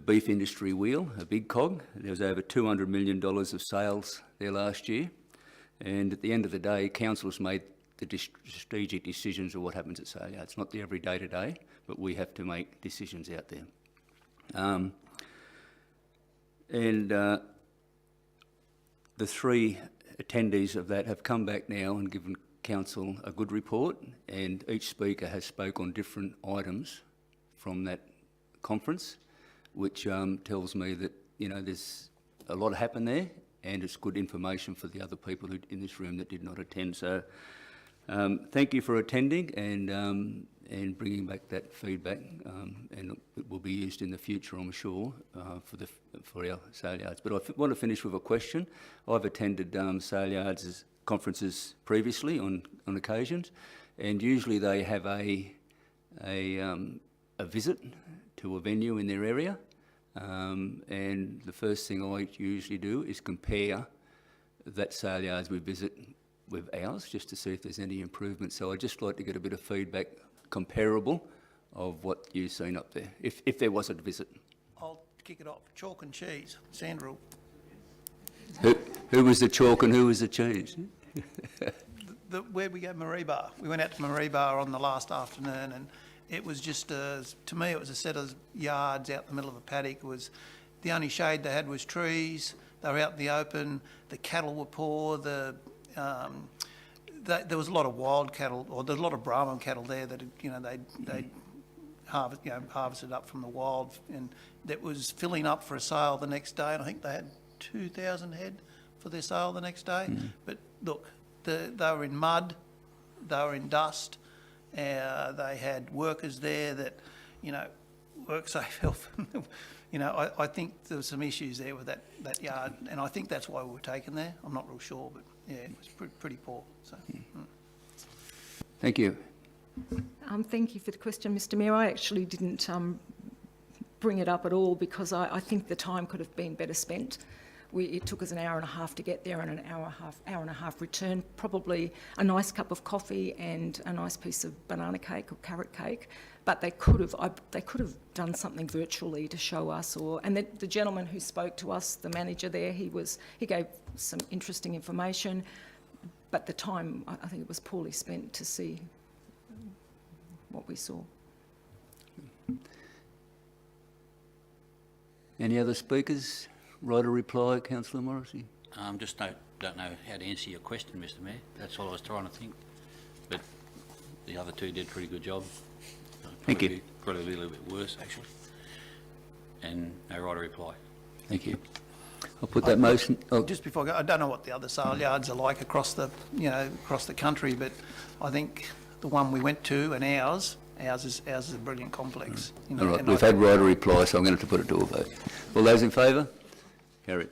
beef industry wheel, a big cog. There was over $200 million of sales there last year. And at the end of the day, councils made the strategic decisions of what happens at sale yards. It's not there every day to day, but we have to make decisions out there. The three attendees of that have come back now and given council a good report, and each speaker has spoke on different items from that conference, which tells me that, you know, there's a lot happened there, and it's good information for the other people in this room that did not attend. So thank you for attending and bringing back that feedback, and it will be used in the future, I'm sure, for our sale yards. But I want to finish with a question. I've attended sale yards conferences previously on occasions, and usually they have a visit to a venue in their area, and the first thing I usually do is compare that sale yards we visit with ours, just to see if there's any improvement. So I'd just like to get a bit of feedback comparable of what you've seen up there, if there was a visit. I'll kick it off. Chalk and cheese, Sandra. Who was the chalk and who was the cheese? Where we go, Marie Bar. We went out to Marie Bar on the last afternoon, and it was just, to me, it was a set of yards out in the middle of a paddock. It was, the only shade they had was trees. They were out in the open. The cattle were poor. There was a lot of wild cattle, or there's a lot of Brahman cattle there that, you know, they harvested up from the wild, and that was filling up for a sale the next day. And I think they had 2,000 head for their sale the next day. But look, they were in mud, they were in dust. They had workers there that, you know, work safe health. You know, I think there were some issues there with that yard, and I think that's why we were taken there. I'm not real sure, but yeah, it was pretty poor. So. Thank you. Thank you for the question, Mr. Mayor. I actually didn't bring it up at all because I think the time could have been better spent. It took us an hour and a half to get there and an hour and a half return. Probably a nice cup of coffee and a nice piece of banana cake or carrot cake. But they could have done something virtually to show us. And the gentleman who spoke to us, the manager there, he gave some interesting information. But the time, I think it was poorly spent to see what we saw. Any other speakers? Right a reply, Councillor Morrissey. Just don't know how to answer your question, Mr. Mayor. That's all I was trying to think. But the other two did a pretty good job. Thank you. Probably a little bit worse, actually. And no right a reply. Thank you. I'll put that motion. Oh, Just before I go, I don't know what the other sale yards are like across the country, but I think the one we went to and ours is a brilliant complex. You know, all right. and We've had right a reply, so I'm going to have to put it to a vote. All those in favour? Carried.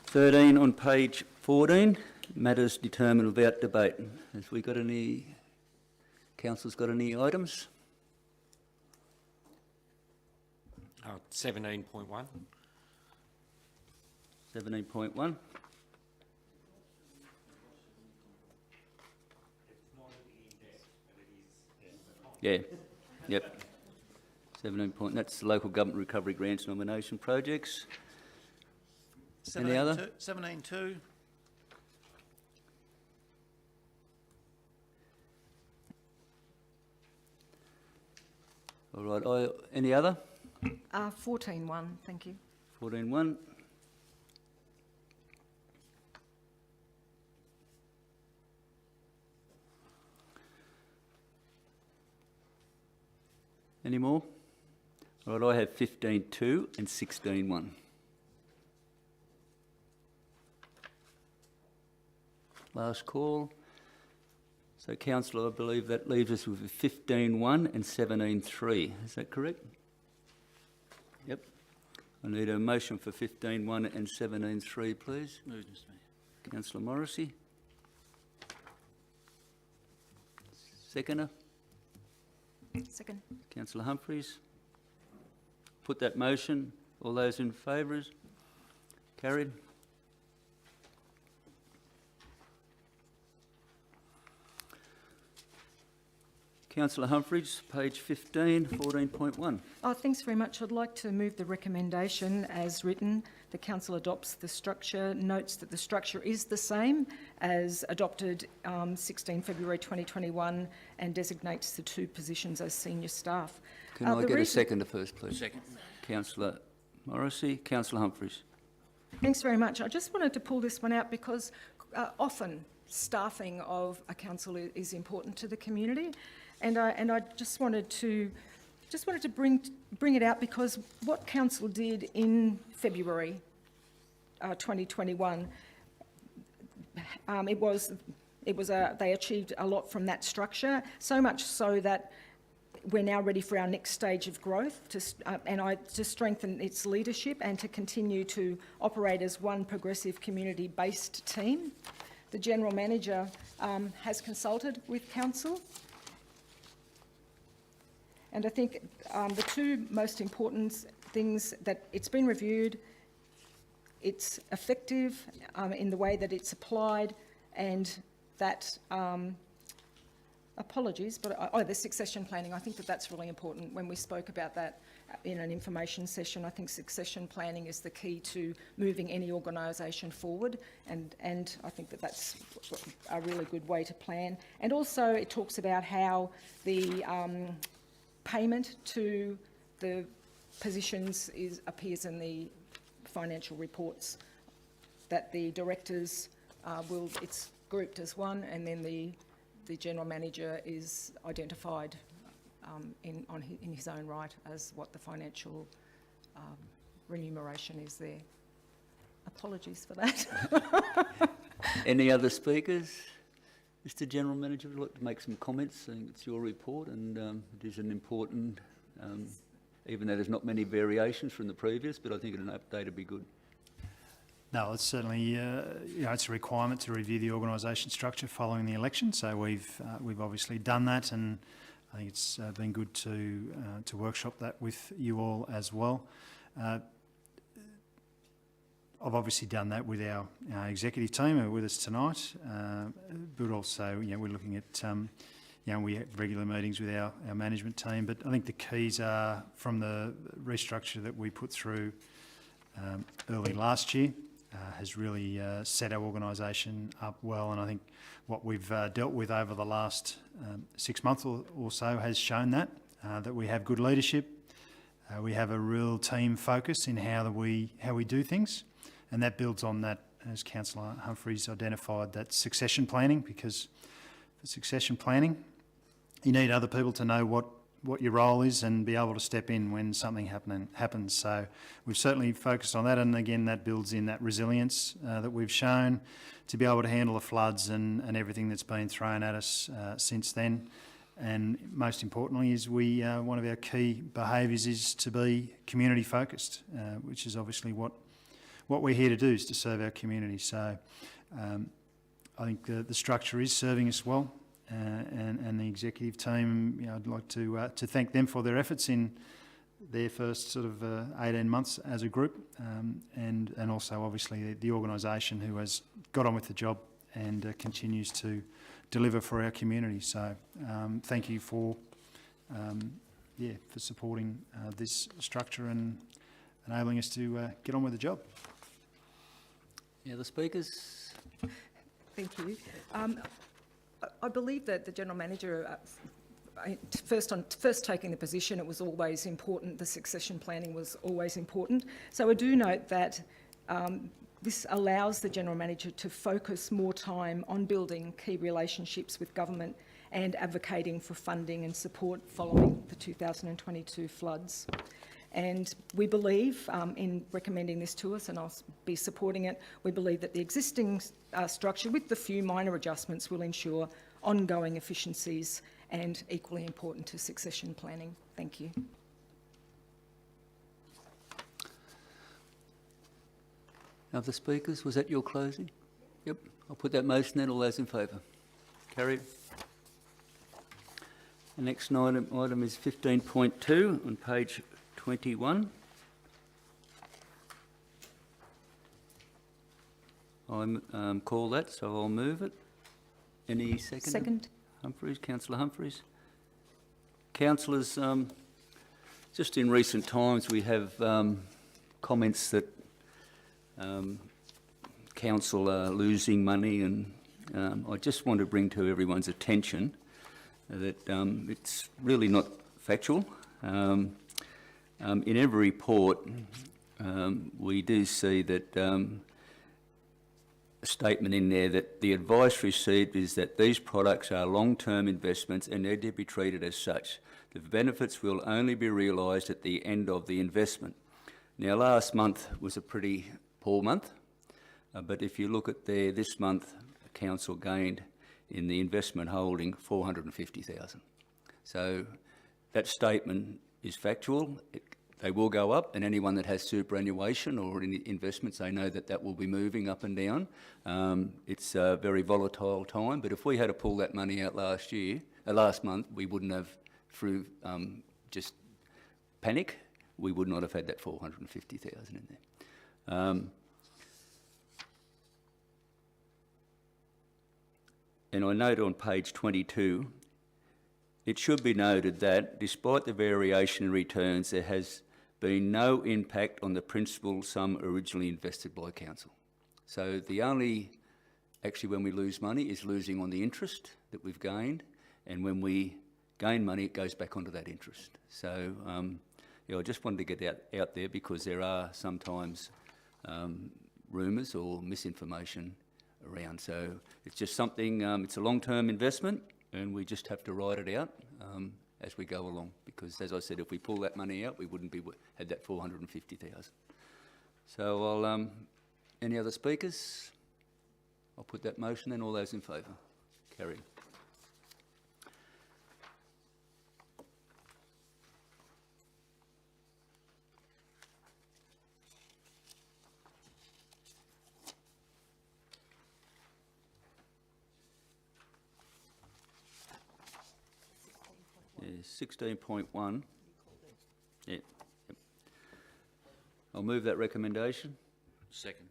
(13) on page 14, matters determined without debate. Has we got any, council's got any items? 17.1. 17.1. Yeah, yep. 17 point, that's the local government recovery grants nomination projects. Any other? 17.2. All right, any other? 14.1, thank you. 14.1. Any more? All right, I have 15.2 and 16.1. Last call. So, councillor, I believe that leaves us with 15.1 and 17.3. Is that correct? Yep. I need a motion for 15.1 and 17.3, please. Moved, Mr. Mayor. Councillor Morrissey. Seconder. Second. Councillor Humphries. Put that motion. All those in favour? Carried. Councillor Humphries, page 15, 14.1. Oh, thanks very much. I'd like to move the recommendation as written. The council adopts the structure, notes that the structure is the same as adopted 16 February 2021 and designates the 2 positions as senior staff. Can I get a seconder first, please? Second. Councillor Morrissey, Councillor Humphries. Thanks very much. I just wanted to pull this one out because often staffing of a council is important to the community, and I just wanted to bring it out because what council did in February 2021, they achieved a lot from that structure, so much so that we're now ready for our next stage of growth to strengthen its leadership and to continue to operate as one progressive community-based team. The General Manager has consulted with Council, and I think the 2 most important things that it's been reviewed, it's effective in the way that it's applied, and that apologies, but the succession planning, I think that's really important. When we spoke about that in an information session, I think succession planning is the key to moving any organisation forward, and I think that's a really good way to plan. And also it talks about how the payment to the positions appears in the financial reports, that the directors it's grouped as one, and then the General Manager is identified in his own right as what the financial remuneration is there. Apologies for that. Any other speakers? Mr General Manager, would you like to make some comments, saying it's your report and it is an important, even though there's not many variations from the previous, but I think an update would be good. No, it's certainly it's a requirement to review the organisation structure following the election. So we've obviously done that, and I think it's been good to workshop that with you all as well. I've obviously done that with our executive team who are with us tonight, but also we're looking at we have regular meetings with our management team. But I think the keys are from the restructure that we put through early last year. Has really set our organisation up well, and I think what we've dealt with over the last 6 months or so has shown that we have good leadership, we have a real team focus in how we do things, and that builds on that, as Councillor Humphries identified, that succession planning, because for succession planning you need other people to know what your role is and be able to step in when something happens. So we've certainly focused on that, and again that builds in that resilience that we've shown to be able to handle the floods and everything that's been thrown at us since then. And most importantly is one of our key behaviours is to be community focused, which is obviously what we're here to do, is to serve our community. So I think the structure is serving us well. And the executive team, I'd like to thank them for their efforts in their first sort of 18 months as a group, and also obviously the organisation who has got on with the job and continues to deliver for our community. So thank you for supporting this structure and enabling us to get on with the job. Any other speakers? Thank you. I believe that the General Manager, first taking the position, it was always important, the succession planning was always important. So I do note that this allows the General Manager to focus more time on building key relationships with government and advocating for funding and support following the 2022 floods. And we believe, in recommending this to us, and I'll be supporting it, we believe that the existing structure, with the few minor adjustments, will ensure ongoing efficiencies and equally important to succession planning. Thank you. Other speakers? Was that your closing? Yep. I'll put that motion then. All those in favour? Carried. The next item is 15.2 on page 21. I'll call that, so I'll move it. Any second? Second. Humphries, Councillor Humphries. Councillors, just in recent times we have comments that council are losing money, and I just want to bring to everyone's attention that it's really not factual. In every report we do see that a statement in there that the advice received is that these products are long-term investments and need to be treated as such. The benefits will only be realised at the end of the investment. Now, last month was a pretty poor month, but if you look at there, this month, the council gained in the investment holding 450,000. So that statement is factual. They will go up, and anyone that has superannuation or any investments, they know that that will be moving up and down. It's a very volatile time, but if we had to pull that money out last month, we wouldn't have, through just panic, we would not have had that 450,000 in there. And I note on page 22, it should be noted that despite the variation in returns, there has been no impact on the principal sum originally invested by council. So the only, actually when we lose money, is losing on the interest that we've gained, and when we gain money, it goes back onto that interest. So yeah, I just wanted to get out there because there are sometimes rumours or misinformation around. So it's just something, it's a long-term investment, and we just have to ride it out as we go along, because as I said, if we pull that money out, we wouldn't be had that 450,000. So I'll, any other speakers? I'll put that motion then. All those in favour? Carried. Yeah, 16.1. Yeah. Yep. I'll move that recommendation. Second,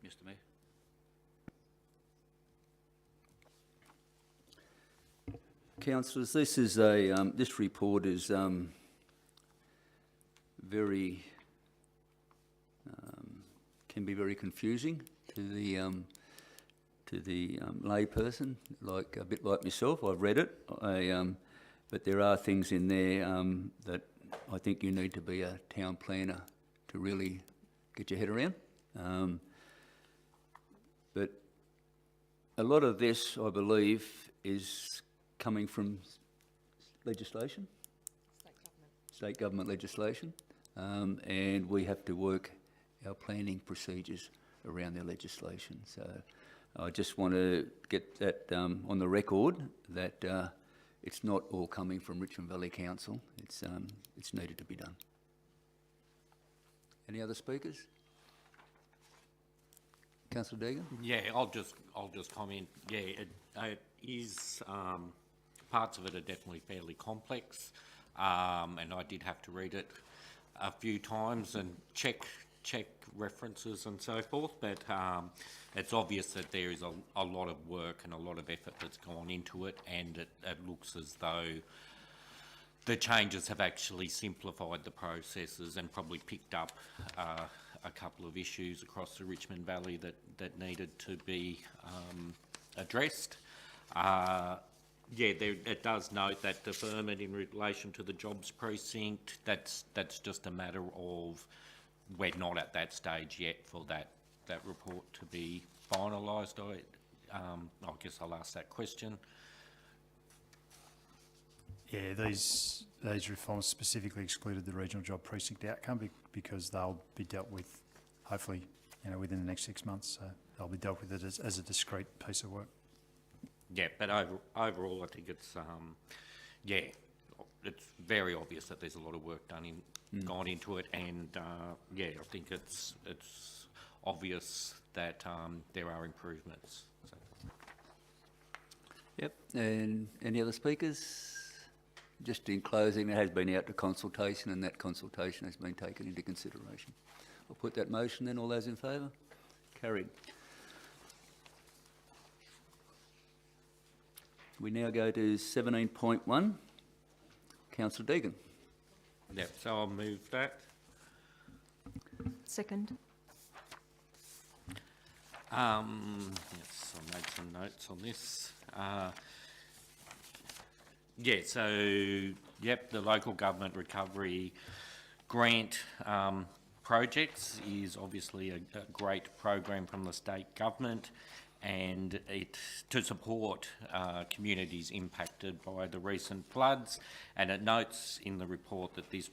Mr Mayor. Councillors, this is a this report is very can be very confusing to the layperson, like a bit like myself. I've read it, but there are things in there that I think you need to be a town planner to really get your head around. But a lot of this, I believe, is coming from legislation, state government legislation, and we have to work our planning procedures around their legislation. So I just want to get that on the record that it's not all coming from Richmond Valley Council. It's needed to be done. Any other speakers? Councillor Deegan? Yeah, I'll just comment. Yeah, it is, parts of it are definitely fairly complex, and I did have to read it a few times and check references and so forth, but it's obvious that there is a lot of work and a lot of effort that's gone into it, and it looks as though the changes have actually simplified the processes and probably picked up a couple of issues across the Richmond Valley that needed to be addressed. Yeah, it does note that deferment in relation to the jobs precinct, that's just a matter of we're not at that stage yet for that report to be finalised. I guess I'll ask that question. Yeah, these reforms specifically excluded the regional job precinct outcome because they'll be dealt with, hopefully, within the next 6 months. So they'll be dealt with it as a discrete piece of work. Yeah, but overall, I think it's yeah, it's very obvious that there's a lot of work gone into it, and yeah, I think it's obvious that there are improvements. So. Yep. And any other speakers? Just in closing, it has been out to consultation, and that consultation has been taken into consideration. I'll put that motion then. All those in favour? Carried. We now go to 17.1. Councillor Deegan. Yep, so I'll move that. Second. Yes, I made some notes on this. Yeah, so, yep, the local government recovery grant projects is obviously a great program from the state government, and it to support communities impacted by the recent floods. And it notes in the report that this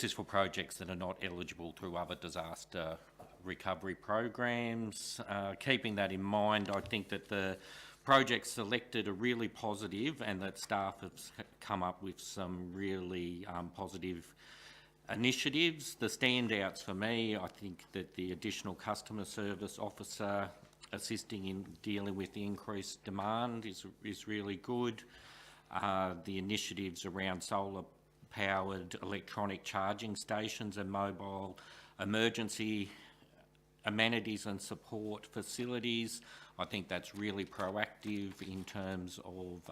is for projects that are not eligible through other disaster recovery programs. Keeping that in mind, I think that the projects selected are really positive, and that staff have come up with some really positive initiatives. The standouts for me, I think that the additional customer service officer assisting in dealing with the increased demand is really good. The initiatives around solar-powered electronic charging stations and mobile emergency amenities and support facilities, I think that's really proactive in terms of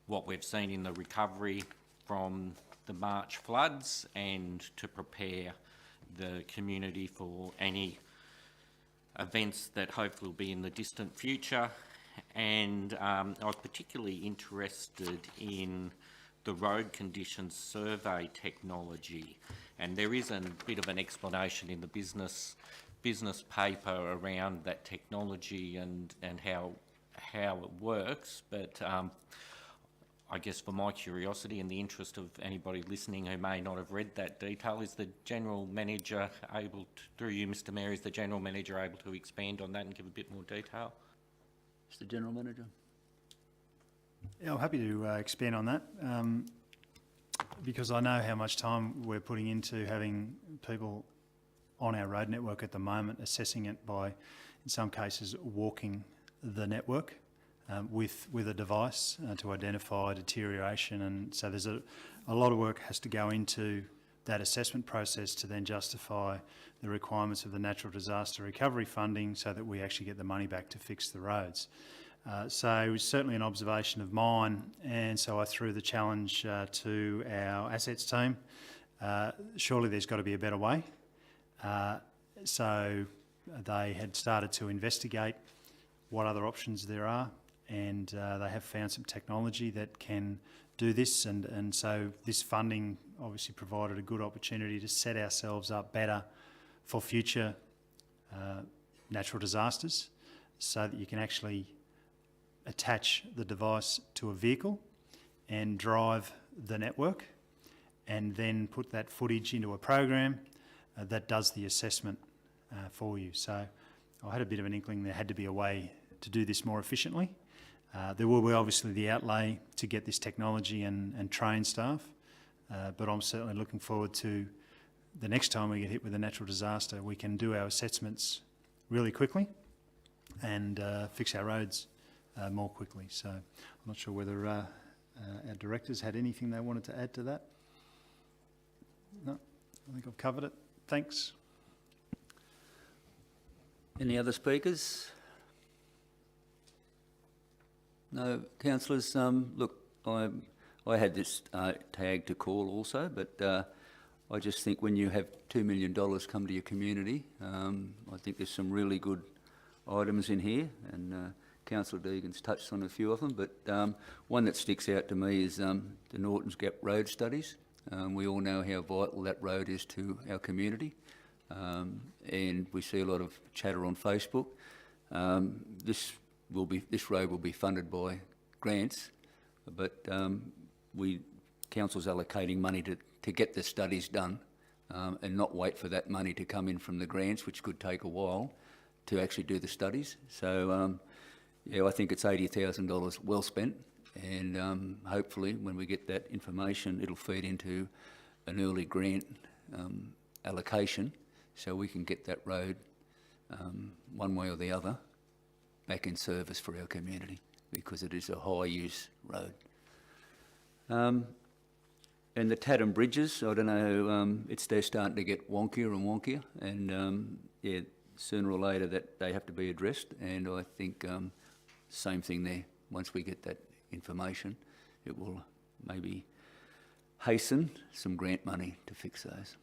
what we've seen in the recovery from the March floods, and to prepare the community for any events that hopefully will be in the distant future. And I was particularly interested in the road conditions survey technology, and there is a bit of an explanation in the business paper around that technology and how it works, but I guess for my curiosity and the interest of anybody listening who may not have read that detail, is the General Manager able to, through you Mr Mayor, is the General Manager able to expand on that and give a bit more detail? Mr General Manager. Yeah, I'm happy to expand on that, because I know how much time we're putting into having people on our road network at the moment, assessing it by, in some cases, walking the network with a device to identify deterioration. And so there's a lot of work has to go into that assessment process to then justify the requirements of the natural disaster recovery funding, so that we actually get the money back to fix the roads. So it was certainly an observation of mine, and so I threw the challenge to our assets team. Surely there's got to be a better way. So they had started to investigate what other options there are, and they have found some technology that can do this, and so this funding obviously provided a good opportunity to set ourselves up better for future natural disasters, so that you can actually attach the device to a vehicle and drive the network, and then put that footage into a program that does the assessment for you. So I had a bit of an inkling there had to be a way to do this more efficiently. There will be obviously the outlay to get this technology and train staff, but I'm certainly looking forward to the next time we get hit with a natural disaster, we can do our assessments really quickly and fix our roads more quickly. So I'm not sure whether our directors had anything they wanted to add to that. No, I think I've covered it. Thanks. Any other speakers? No, councillors. Look, I had this tag to call also, but I just think when you have $2 million come to your community, I think there's some really good items in here, and Councillor Deegan's touched on a few of them, but one that sticks out to me is the Norton's Gap road studies. We all know how vital that road is to our community, and we see a lot of chatter on Facebook. This road will be funded by grants, but council's allocating money to get the studies done, and not wait for that money to come in from the grants, which could take a while to actually do the studies. So yeah, I think it's $80,000 well spent, and hopefully when we get that information, it'll feed into an early grant allocation, so we can get that road one way or the other back in service for our community, because it is a high-use road. And the Tatham bridges, I don't know, they're starting to get wonkier and wonkier, and yeah, sooner or later that they have to be addressed, and I think same thing there. Once we get that information, it will maybe hasten some grant money to fix those.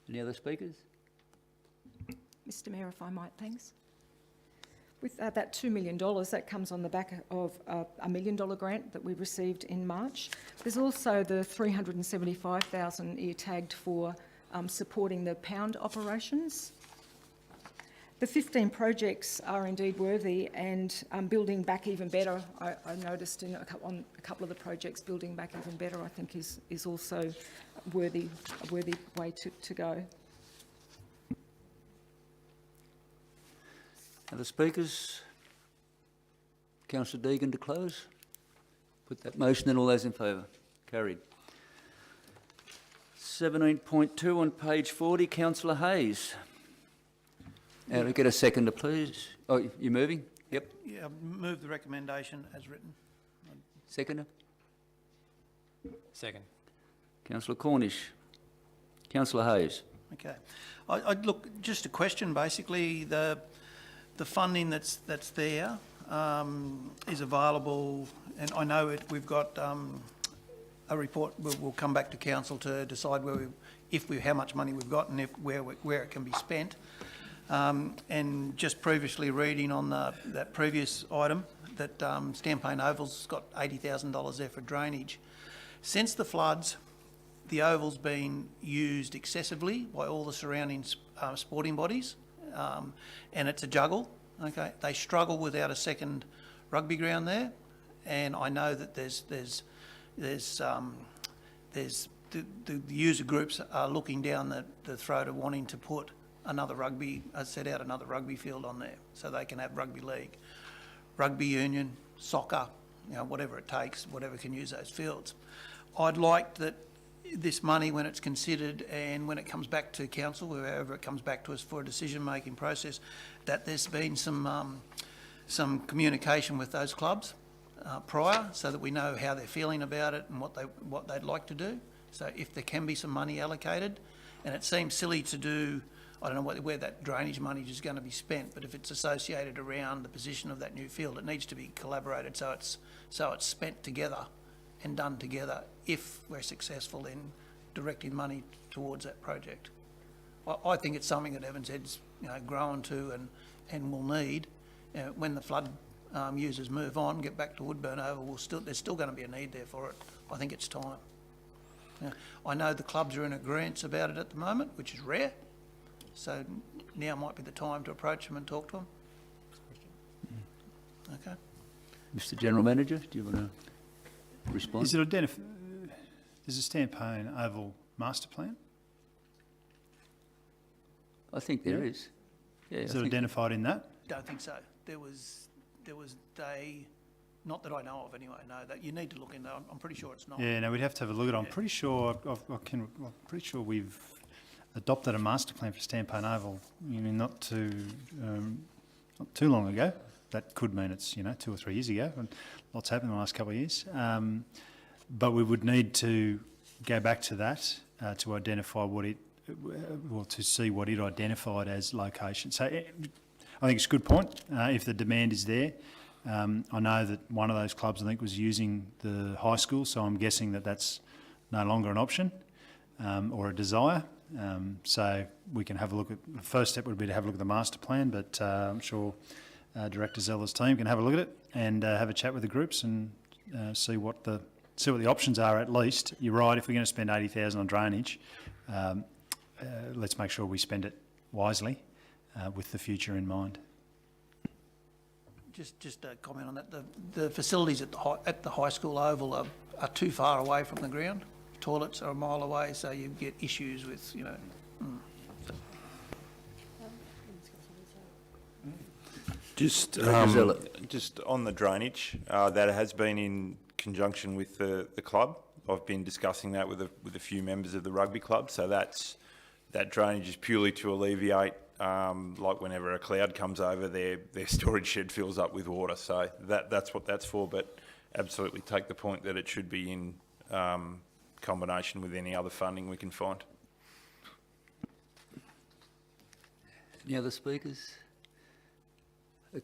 Any other speakers? Mr Mayor, if I might, thanks. With that $2 million, that comes on the back of a $1 million grant that we received in March. There's also the $375,000 ear-tagged for supporting the pound operations. The 15 projects are indeed worthy, and building back even better, I noticed on a couple of the projects, building back even better I think is also a worthy way to go. Other speakers? Councillor Deegan to close. Put that motion in. All those in favour? Carried. 17.2 on page 40, Councillor Hayes. Now to get a seconder, please. Oh, you're moving? Yep. Yeah, move the recommendation as written. Seconder? Second. Councillor Cornish. Councillor Hayes. Okay. Look, just a question, basically. The funding that's there is available, and I know we've got a report. We'll come back to council to decide how much money we've got and where it can be spent. And just previously reading on that previous item that Stampane Oval's got $80,000 there for drainage. Since the floods, the Oval's been used excessively by all the surrounding sporting bodies, and it's a juggle. Okay, they struggle without a second rugby ground there, and I know that there's the user groups are looking down the throat of wanting to put another rugby field on there so they can have rugby league, rugby union, soccer, whatever it takes, whatever can use those fields. I'd like that this money, when it's considered and when it comes back to council, wherever it comes back to us for a decision-making process, that there's been some communication with those clubs prior, so that we know how they're feeling about it and what they'd like to do. So if there can be some money allocated, and it seems silly to do, I don't know where that drainage money is going to be spent, but if it's associated around the position of that new field, it needs to be collaborated so it's spent together and done together if we're successful in directing money towards that project. I think it's something that Evans Head's grown to and will need. When the flood users move on, get back to Woodburn Oval, there's still going to be a need there for it. I think it's time. I know the clubs are in agreement about it at the moment, which is rare. So now might be the time to approach them and talk to them. Okay. Mr General Manager, do you want to respond? Is it there's a Stampane Oval master plan? I think there is. Yeah, Is it identified in that? Don't think so. There was not that I know of anyway. No, that you need to look into. I'm pretty sure it's not. Yeah, no, we'd have to have a look at it. I'm pretty sure we've adopted a master plan for Stampane Oval. Not too long ago. That could mean it's 2 or 3 years ago, and lots happened in the last couple of years. But we would need to go back to that to identify to see what it identified as location. So I think it's a good point. If the demand is there, I know that one of those clubs I think was using the high school, so I'm guessing that that's no longer an option or a desire. So we can have a look at, the first step would be to have a look at the master plan, but I'm sure Director Zella's team can have a look at it and have a chat with the groups and see what the options are at least. You're right, if we're going to spend $80,000 on drainage, let's make sure we spend it wisely with the future in mind. Just a comment on that. The facilities at the high school oval are too far away from the ground. Toilets are a mile away, so you get issues with Just on the drainage, that has been in conjunction with the club. I've been discussing that with a few members of the rugby club. So that drainage is purely to alleviate, like whenever a cloud comes over, their storage shed fills up with water. So that's what that's for. But absolutely take the point that it should be in combination with any other funding we can find. Any other speakers?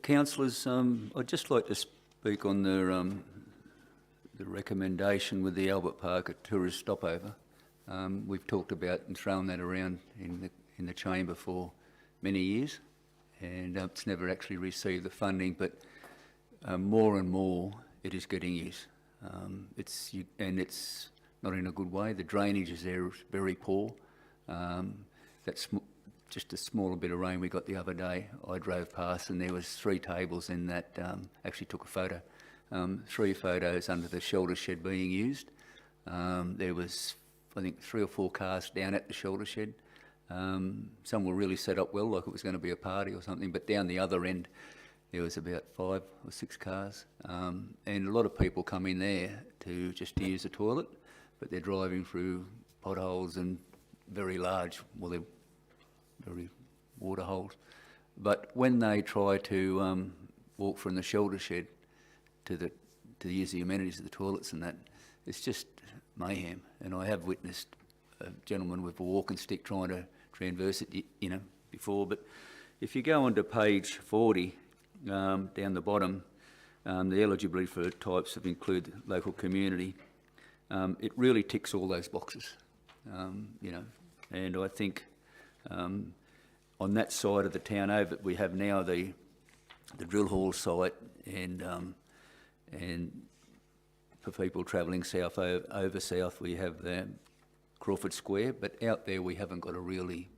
Councillors, I'd just like to speak on the recommendation with the Albert Park, a tourist stopover. We've talked about and thrown that around in the chamber for many years, and it's never actually received the funding, but more and more it is getting used. And it's not in a good way. The drainage is there is very poor. That's just a smaller bit of rain we got the other day. I drove past and there was 3 tables in that, actually took a photo, 3 photos under the shelter shed being used. There was, I think, 3 or 4 cars down at the shelter shed. Some were really set up well, like it was going to be a party or something, but down the other end there was about 5 or 6 cars. And a lot of people come in there to use the toilet, but they're driving through potholes and very large, well, they're very water holes. But when they try to walk from the shelter shed to use the amenities of the toilets and that, it's just mayhem. And I have witnessed a gentleman with a walking stick trying to transverse it, you know, before. But if you go on to page 40, down the bottom, the eligibility for types of include local community, it really ticks all those boxes, you know. And I think on that side of the town over, we have now the drill hall site, and for people travelling south over south, we have the Crawford Square, but out there we haven't got a really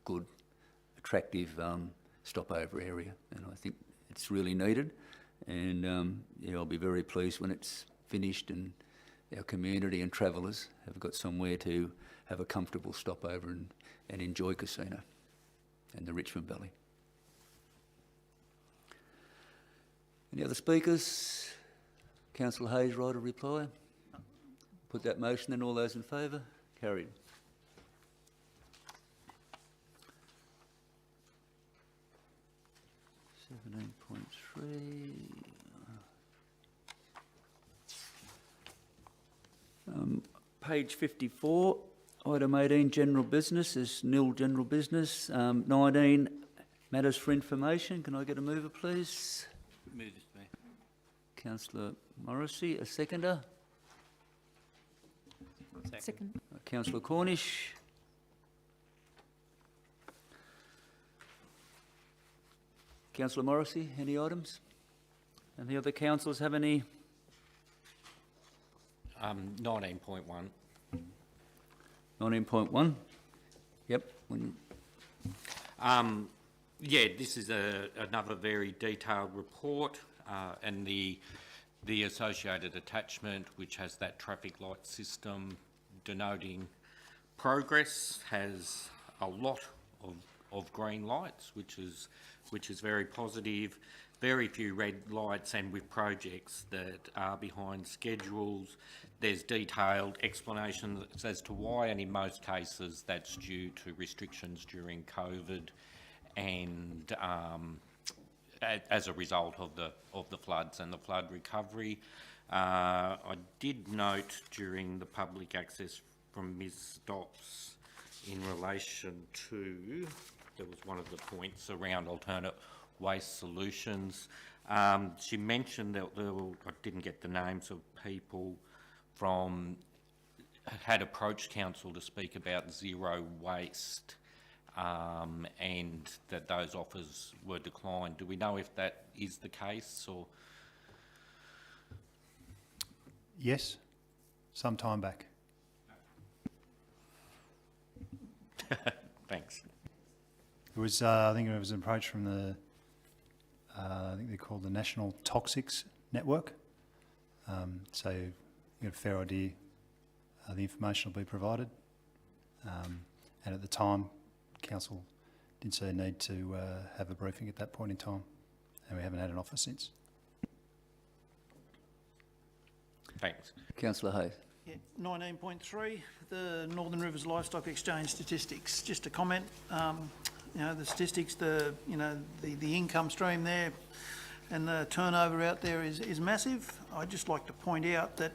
good, attractive stopover area, and I think it's really needed. And yeah, I'll be very pleased when it's finished and our community and travellers have got somewhere to have a comfortable stopover and enjoy casino and the Richmond Valley. Any other speakers? Councillor Hayes, right of reply? Put that motion then. All those in favour? Carried. Page 54, item 18, general business is nil general business. 19, matters for information. Can I get a mover, please? Move this, Mayor. Councillor Morrissey, a seconder. Second. Councillor Cornish. Councillor Morrissey, any items? And the other councillors have any? 19.1. 19.1. Yep. Yeah, this is another very detailed report, and the associated attachment, which has that traffic light system denoting progress, has a lot of green lights, which is very positive. Very few red lights, and with projects that are behind schedules, there's detailed explanations as to why, and in most cases that's due to restrictions during COVID and as a result of the floods and the flood recovery. I did note during the public access from Ms Stopps in relation to, there was one of the points around alternate waste solutions. She mentioned that I didn't get the names of people from, had approached council to speak about zero waste, and that those offers were declined. Do we know if that is the case, or? Yes, some time back. Thanks. It was, I think it was an approach from the, I think they're called the National Toxics Network. So you get a fair idea. The information will be provided. And at the time, council did see a need to have a briefing at that point in time, and we haven't had an offer since. Thanks. Councillor Hayes. Yeah, 19.3, the Northern Rivers Livestock Exchange statistics. Just a comment. You know, the statistics, the income stream there and the turnover out there is massive. I'd just like to point out that,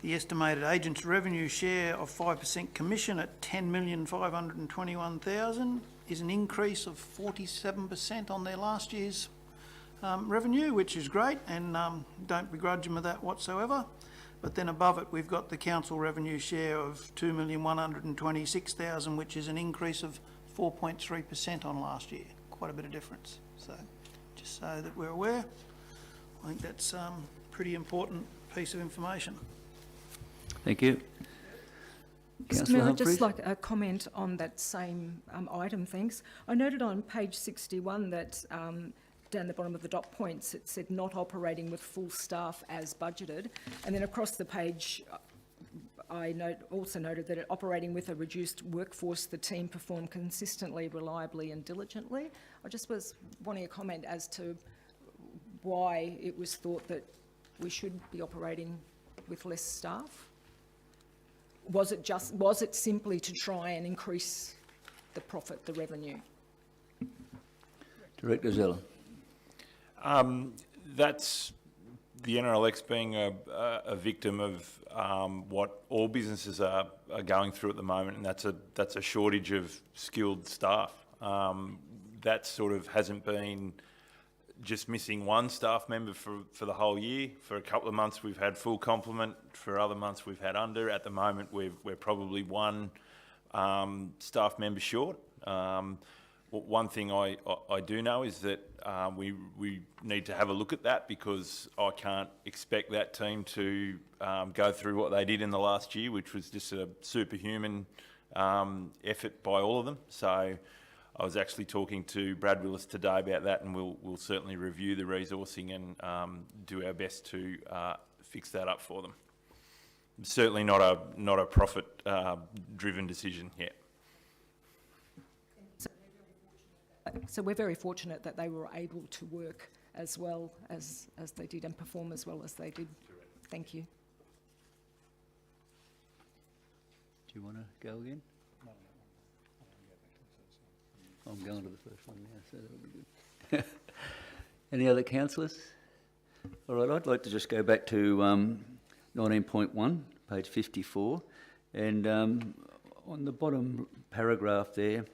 The estimated agent's revenue share of 5% commission at $10,521,000 is an increase of 47% on their last year's revenue, which is great, and don't begrudge them of that whatsoever. But then above it, we've got the council revenue share of $2,126,000, which is an increase of 4.3% on last year. Quite a bit of difference. So, just so that we're aware, I think that's a pretty important piece of information. Thank you. Mr. Councillor Mayor, I'd just Humphries? like a comment on that same item, thanks. I noted on page 61 that down the bottom of the dot points, it said not operating with full staff as budgeted. And then across the page, I also noted that operating with a reduced workforce, the team performed consistently, reliably and diligently. I just was wanting a comment as to why it was thought that we should be operating with less staff. Was it simply to try and increase the profit, the revenue? Director Zeller. That's the NRLX being a victim of what all businesses are going through at the moment, and that's a shortage of skilled staff. That sort of hasn't been just missing one staff member for the whole year. For a couple of months we've had full complement, for other months we've had under. At the moment we're probably one staff member short. One thing I do know is that we need to have a look at that, because I can't expect that team to go through what they did in the last year, which was just a superhuman effort by all of them. So I was actually talking to Brad Willis today about that, and we'll certainly review the resourcing and do our best to fix that up for them. Certainly not a profit driven decision yet. So we're very fortunate that they were able to work as well as they did and perform as well as they did. Thank you. Do you want to go again? I'm going to the first one now, so that'll be good. Any other councillors? All right, I'd like to just go back to 19.1, page 54, and on the bottom paragraph there,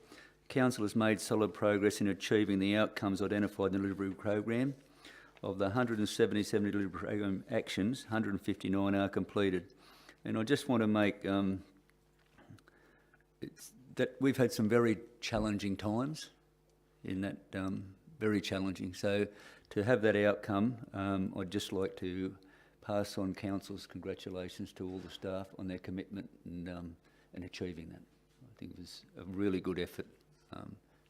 Council has made solid progress in achieving the outcomes identified in the delivery program. Of the 177 delivery program actions, 159 are completed. And I just want to make that we've had some very challenging times in that, very challenging. So to have that outcome, I'd just like to pass on Council's congratulations to all the staff on their commitment and achieving that. I think it was a really good effort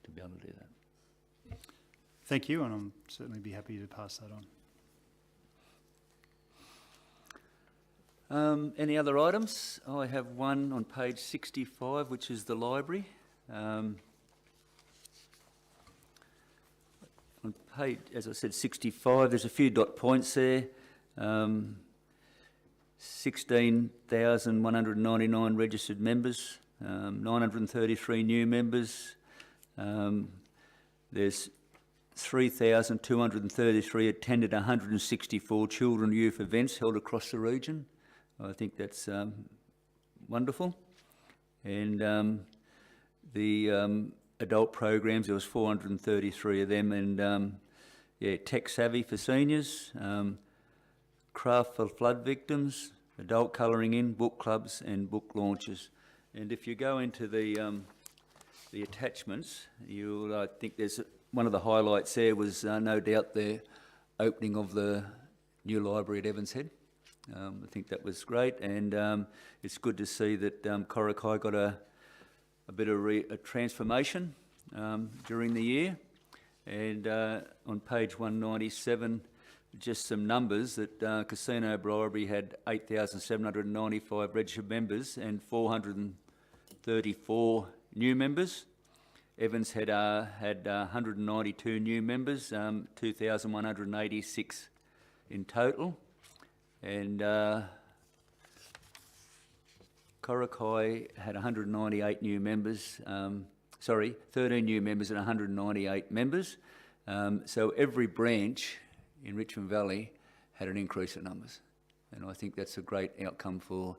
to be able to do that. Thank you, and I'll certainly be happy to pass that on. Any other items? I have one on page 65, which is the library. On page, as I said, 65, there's a few dot points there. 16,199 registered members, 933 new members. There's 3,233 attended 164 children and youth events held across the region. I think that's wonderful. And the adult programs, there was 433 of them, and tech savvy for seniors, craft for flood victims, adult colouring in, book clubs and book launches. And if you go into the attachments, I think there's one of the highlights there was no doubt the opening of the new library at Evans Head. I think that was great, and it's good to see that Korakai got a bit of a transformation during the year. And on page 197, just some numbers that Casino Bribery had 8,795 registered members and 434 new members. Evans had 192 new members, 2,186 in total. And Korakai had 198 new members, 13 new members and 198 members. So every branch in Richmond Valley had an increase in numbers. and I think that's a great outcome for.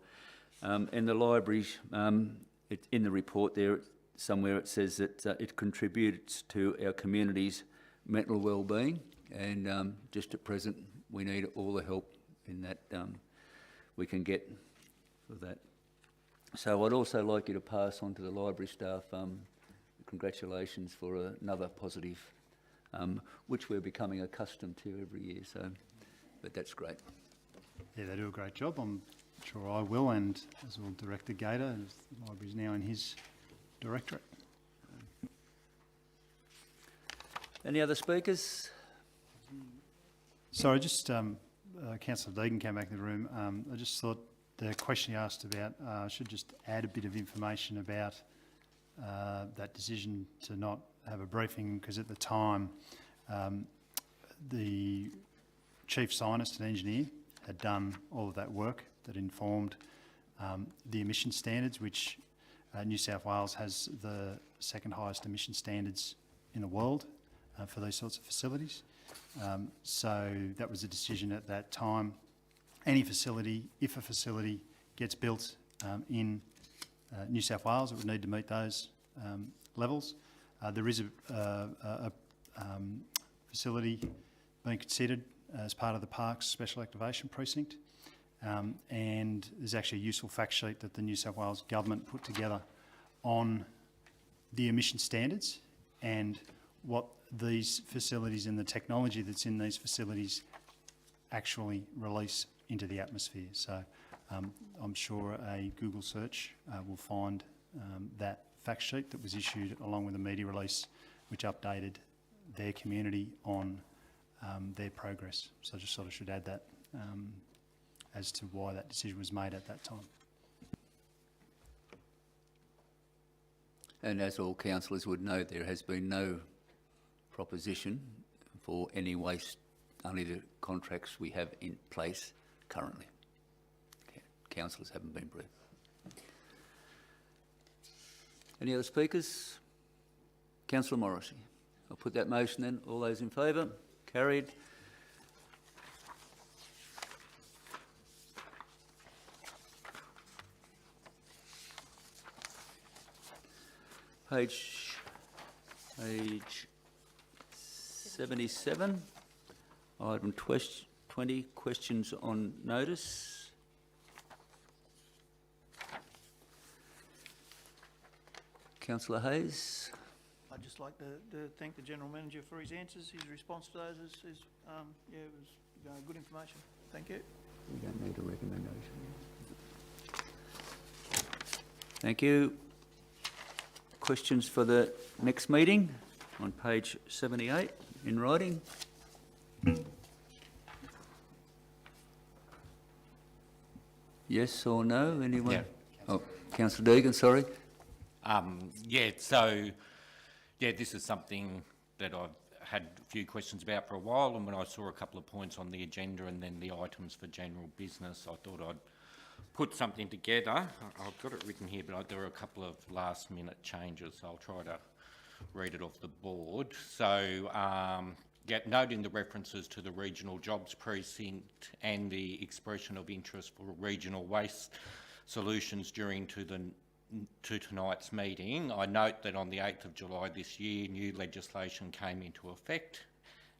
And the libraries, in the report there, somewhere it says that it contributes to our community's mental well-being, and just at present we need all the help in that we can get for that. So I'd also like you to pass on to the library staff congratulations for another positive, which we're becoming accustomed to every year. So, but that's great. Yeah, they do a great job. I'm sure I will, and as will Director Gator, as the library's now in his directorate. Any other speakers? Sorry, just Councillor Deegan came back in the room. I just thought the question you asked about, I should just add a bit of information about that decision to not have a briefing, because at the time the chief scientist and engineer had done all of that work that informed the emission standards, which New South Wales has the second highest emission standards in the world for these sorts of facilities. So that was a decision at that time. Any facility, if a facility gets built in New South Wales, it would need to meet those levels. There is a facility being considered as part of the Parks Special Activation Precinct, and there's actually a useful fact sheet that the New South Wales Government put together on the emission standards and what these facilities and the technology that's in these facilities actually release into the atmosphere. So I'm sure a Google search will find that fact sheet that was issued along with a media release which updated their community on their progress. So I just sort of should add that as to why that decision was made at that time. And as all councillors would know, there has been no proposition for any waste, only the contracts we have in place currently. Councillors haven't been briefed. Any other speakers? Councillor Morrissey. I'll put that motion then. All those in favour? Carried. Page 77, item 20, questions on notice. Councillor Hayes. I'd just like to thank the General Manager for his answers. His response to those is yeah, it was good information. Thank you. We don't need a recommendation. Thank you. Questions for the next meeting on page 78 in writing. Yes or no? Anyone? Yeah. Oh, Councillor Deegan, sorry. This is something that I've had a few questions about for a while, and when I saw a couple of points on the agenda and then the items for general business, I thought I'd put something together. I've got it written here, but there are a couple of last-minute changes, so I'll try to read it off the board. So, noting the references to the regional jobs precinct and the expression of interest for regional waste solutions during to tonight's meeting, I note that on the 8th of July this year, new legislation came into effect,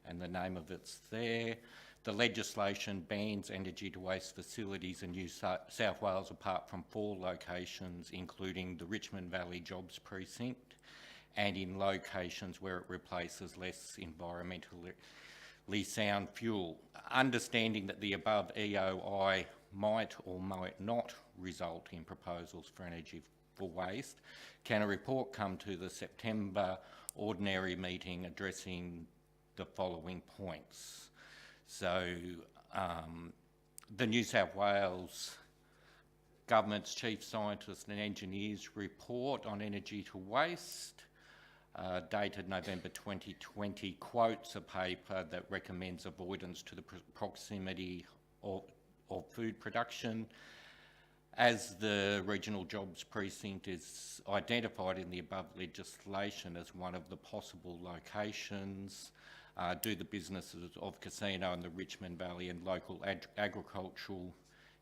and the name of it's there. The legislation bans energy to waste facilities in New South Wales apart from 4 locations, including the Richmond Valley Jobs Precinct, and in locations where it replaces less environmentally sound fuel. Understanding that the above EOI might or might not result in proposals for energy for waste, can a report come to the September ordinary meeting addressing the following points? So, the New South Wales Government's Chief Scientist and Engineers report on energy to waste, dated November 2020, quotes a paper that recommends avoidance to the proximity of food production. As the regional jobs precinct is identified in the above legislation as one of the possible locations, do the businesses of casino in the Richmond Valley and local agricultural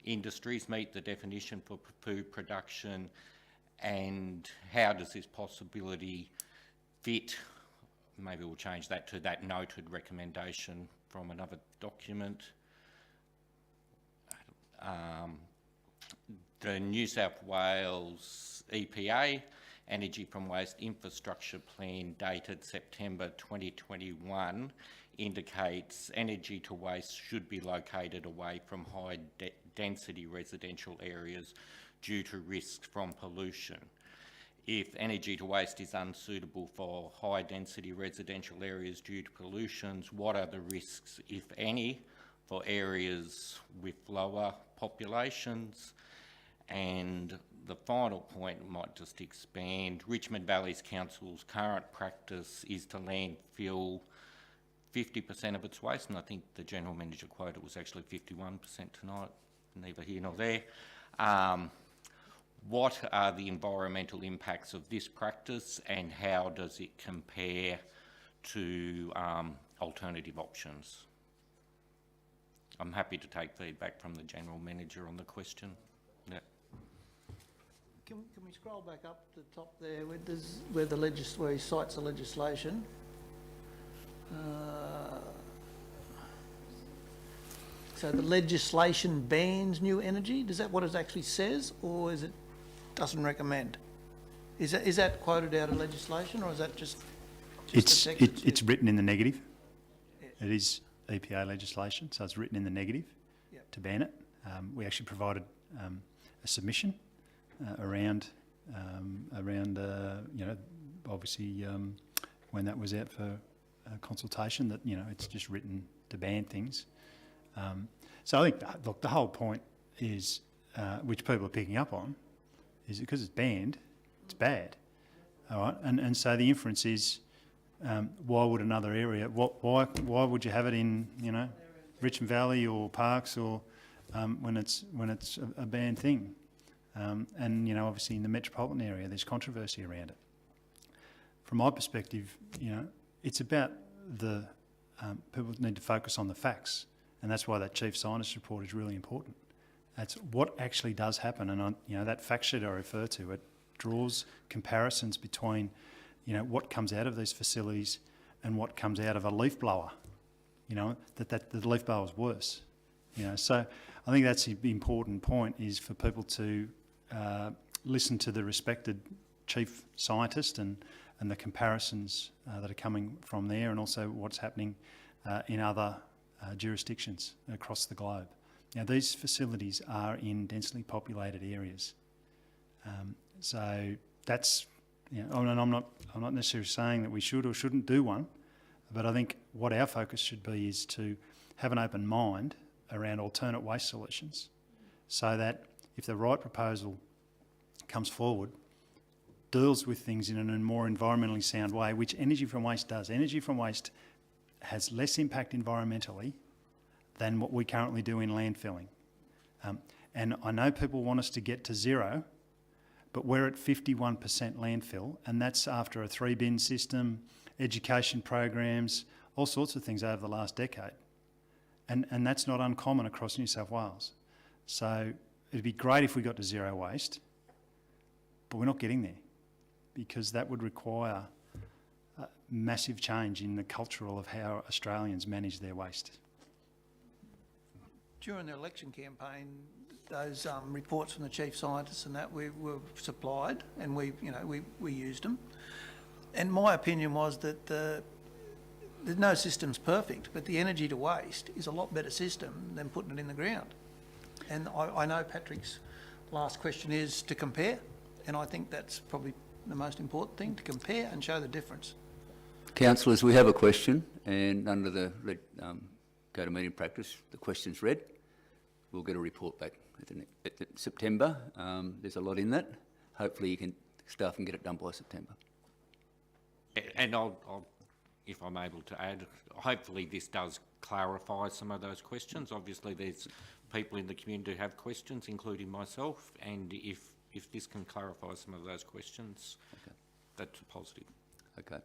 industries meet the definition for food production, and how does this possibility fit? Maybe we'll change that to that noted recommendation from another document. The New South Wales EPA Energy from Waste Infrastructure Plan dated September 2021 indicates energy to waste should be located away from high density residential areas due to risks from pollution. If energy to waste is unsuitable for high density residential areas due to pollutions, what are the risks, if any, for areas with lower populations? And the final point might just expand. Richmond Valley Council's current practice is to landfill 50% of its waste, and I think the General Manager quoted was actually 51% tonight, neither here nor there. What are the environmental impacts of this practice, and how does it compare to alternative options? I'm happy to take feedback from the General Manager on the question. Yeah. Can we scroll back up to the top there where he cites the legislation? So the legislation bans new energy. Is that what it actually says, or is it doesn't recommend? Is that quoted out of legislation, or is that just a text? It's written in the negative. It is EPA legislation, so it's written in the negative to ban it. We actually provided a submission around you know, obviously when that was out for consultation, that, you know, it's just written to ban things. So I think, look, the whole point is, which people are picking up on, is because it's banned, it's bad. All right, and so the inference is, why would another area? Why would you have it in, you know, Richmond Valley or Parks, or when it's a banned thing? And, you know, obviously in the metropolitan area, there's controversy around it. From my perspective, you know, it's about the people need to focus on the facts, and that's why that chief scientist report is really important. That's what actually does happen, and you know, that fact sheet I refer to, it draws comparisons between, you know, what comes out of these facilities and what comes out of a leaf blower. You know, that the leaf blower is worse. You know, so I think that's the important point, is for people to listen to the respected chief scientist and the comparisons that are coming from there, and also what's happening in other jurisdictions across the globe. Now, these facilities are in densely populated areas, so that's, you know, and I'm not necessarily saying that we should or shouldn't do one, but I think what our focus should be is to have an open mind around alternate waste solutions, so that if the right proposal comes forward, deals with things in a more environmentally sound way, which energy from waste does. Energy from waste has less impact environmentally than what we currently do in landfilling. And I know people want us to get to zero, but we're at 51% landfill, and that's after a 3-bin system, education programs, all sorts of things over the last decade. And that's not uncommon across New South Wales. So it'd be great if we got to zero waste, but we're not getting there, because that would require massive change in the cultural of how Australians manage their waste. During the election campaign, those reports from the chief scientists and that we were supplied, and we used them. And my opinion was that there's no system's perfect, but the energy to waste is a lot better system than putting it in the ground. And I know Patrick's last question is to compare, and I think that's probably the most important thing, to compare and show the difference. Councillors, we have a question, and under the go-to-meeting practice, the question's read. We'll get a report back at September. There's a lot in that. Hopefully staff can get it done by September. And I'll, if I'm able to add, hopefully this does clarify some of those questions. Obviously there's people in the community who have questions, including myself, and if this can clarify some of those questions, okay, that's a positive. Okay.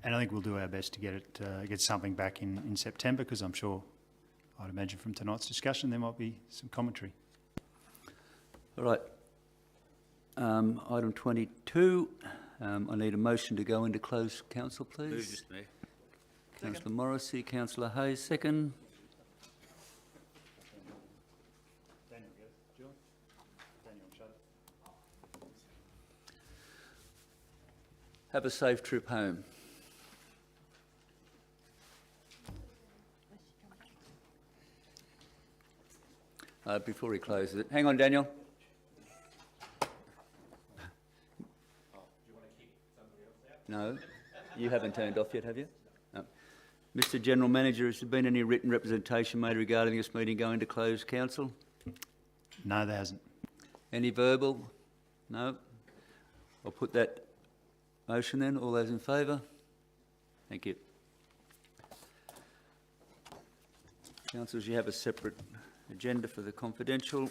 I think we'll do our best to get it, get something back in September, because I'm sure, I'd imagine from tonight's discussion, there might be some commentary. All right. Item 22, I need a motion to go into closed council, please. Move, Mr Mayor. Councillor Morrissey, Councillor Hayes, second. Have a safe trip home. Before he closes it, hang on, Daniel. No, you haven't turned off yet, have you? No. Mr. General Manager, has there been any written representation made regarding this meeting going to closed council? No, there hasn't. Any verbal? No. I'll put that motion then. All those in favour? Thank you. Councillors, you have a separate agenda for the confidential.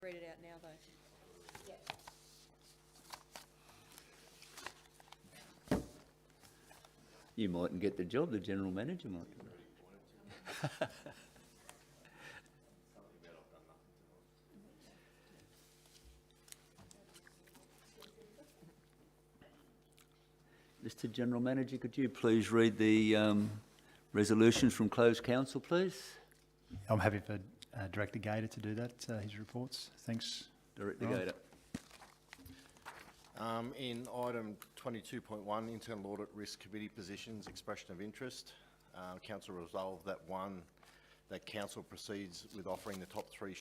Read it out now, though. You mightn't get the job, the general manager might. Mr. General Manager, could you please read the resolutions from closed council, please? I'm happy for Director Gator to do that, his reports. Thanks. Director Ron. Gator. In item 22.1, Internal Audit Risk Committee positions, expression of interest, Council resolved that one, that Council proceeds with offering the top 3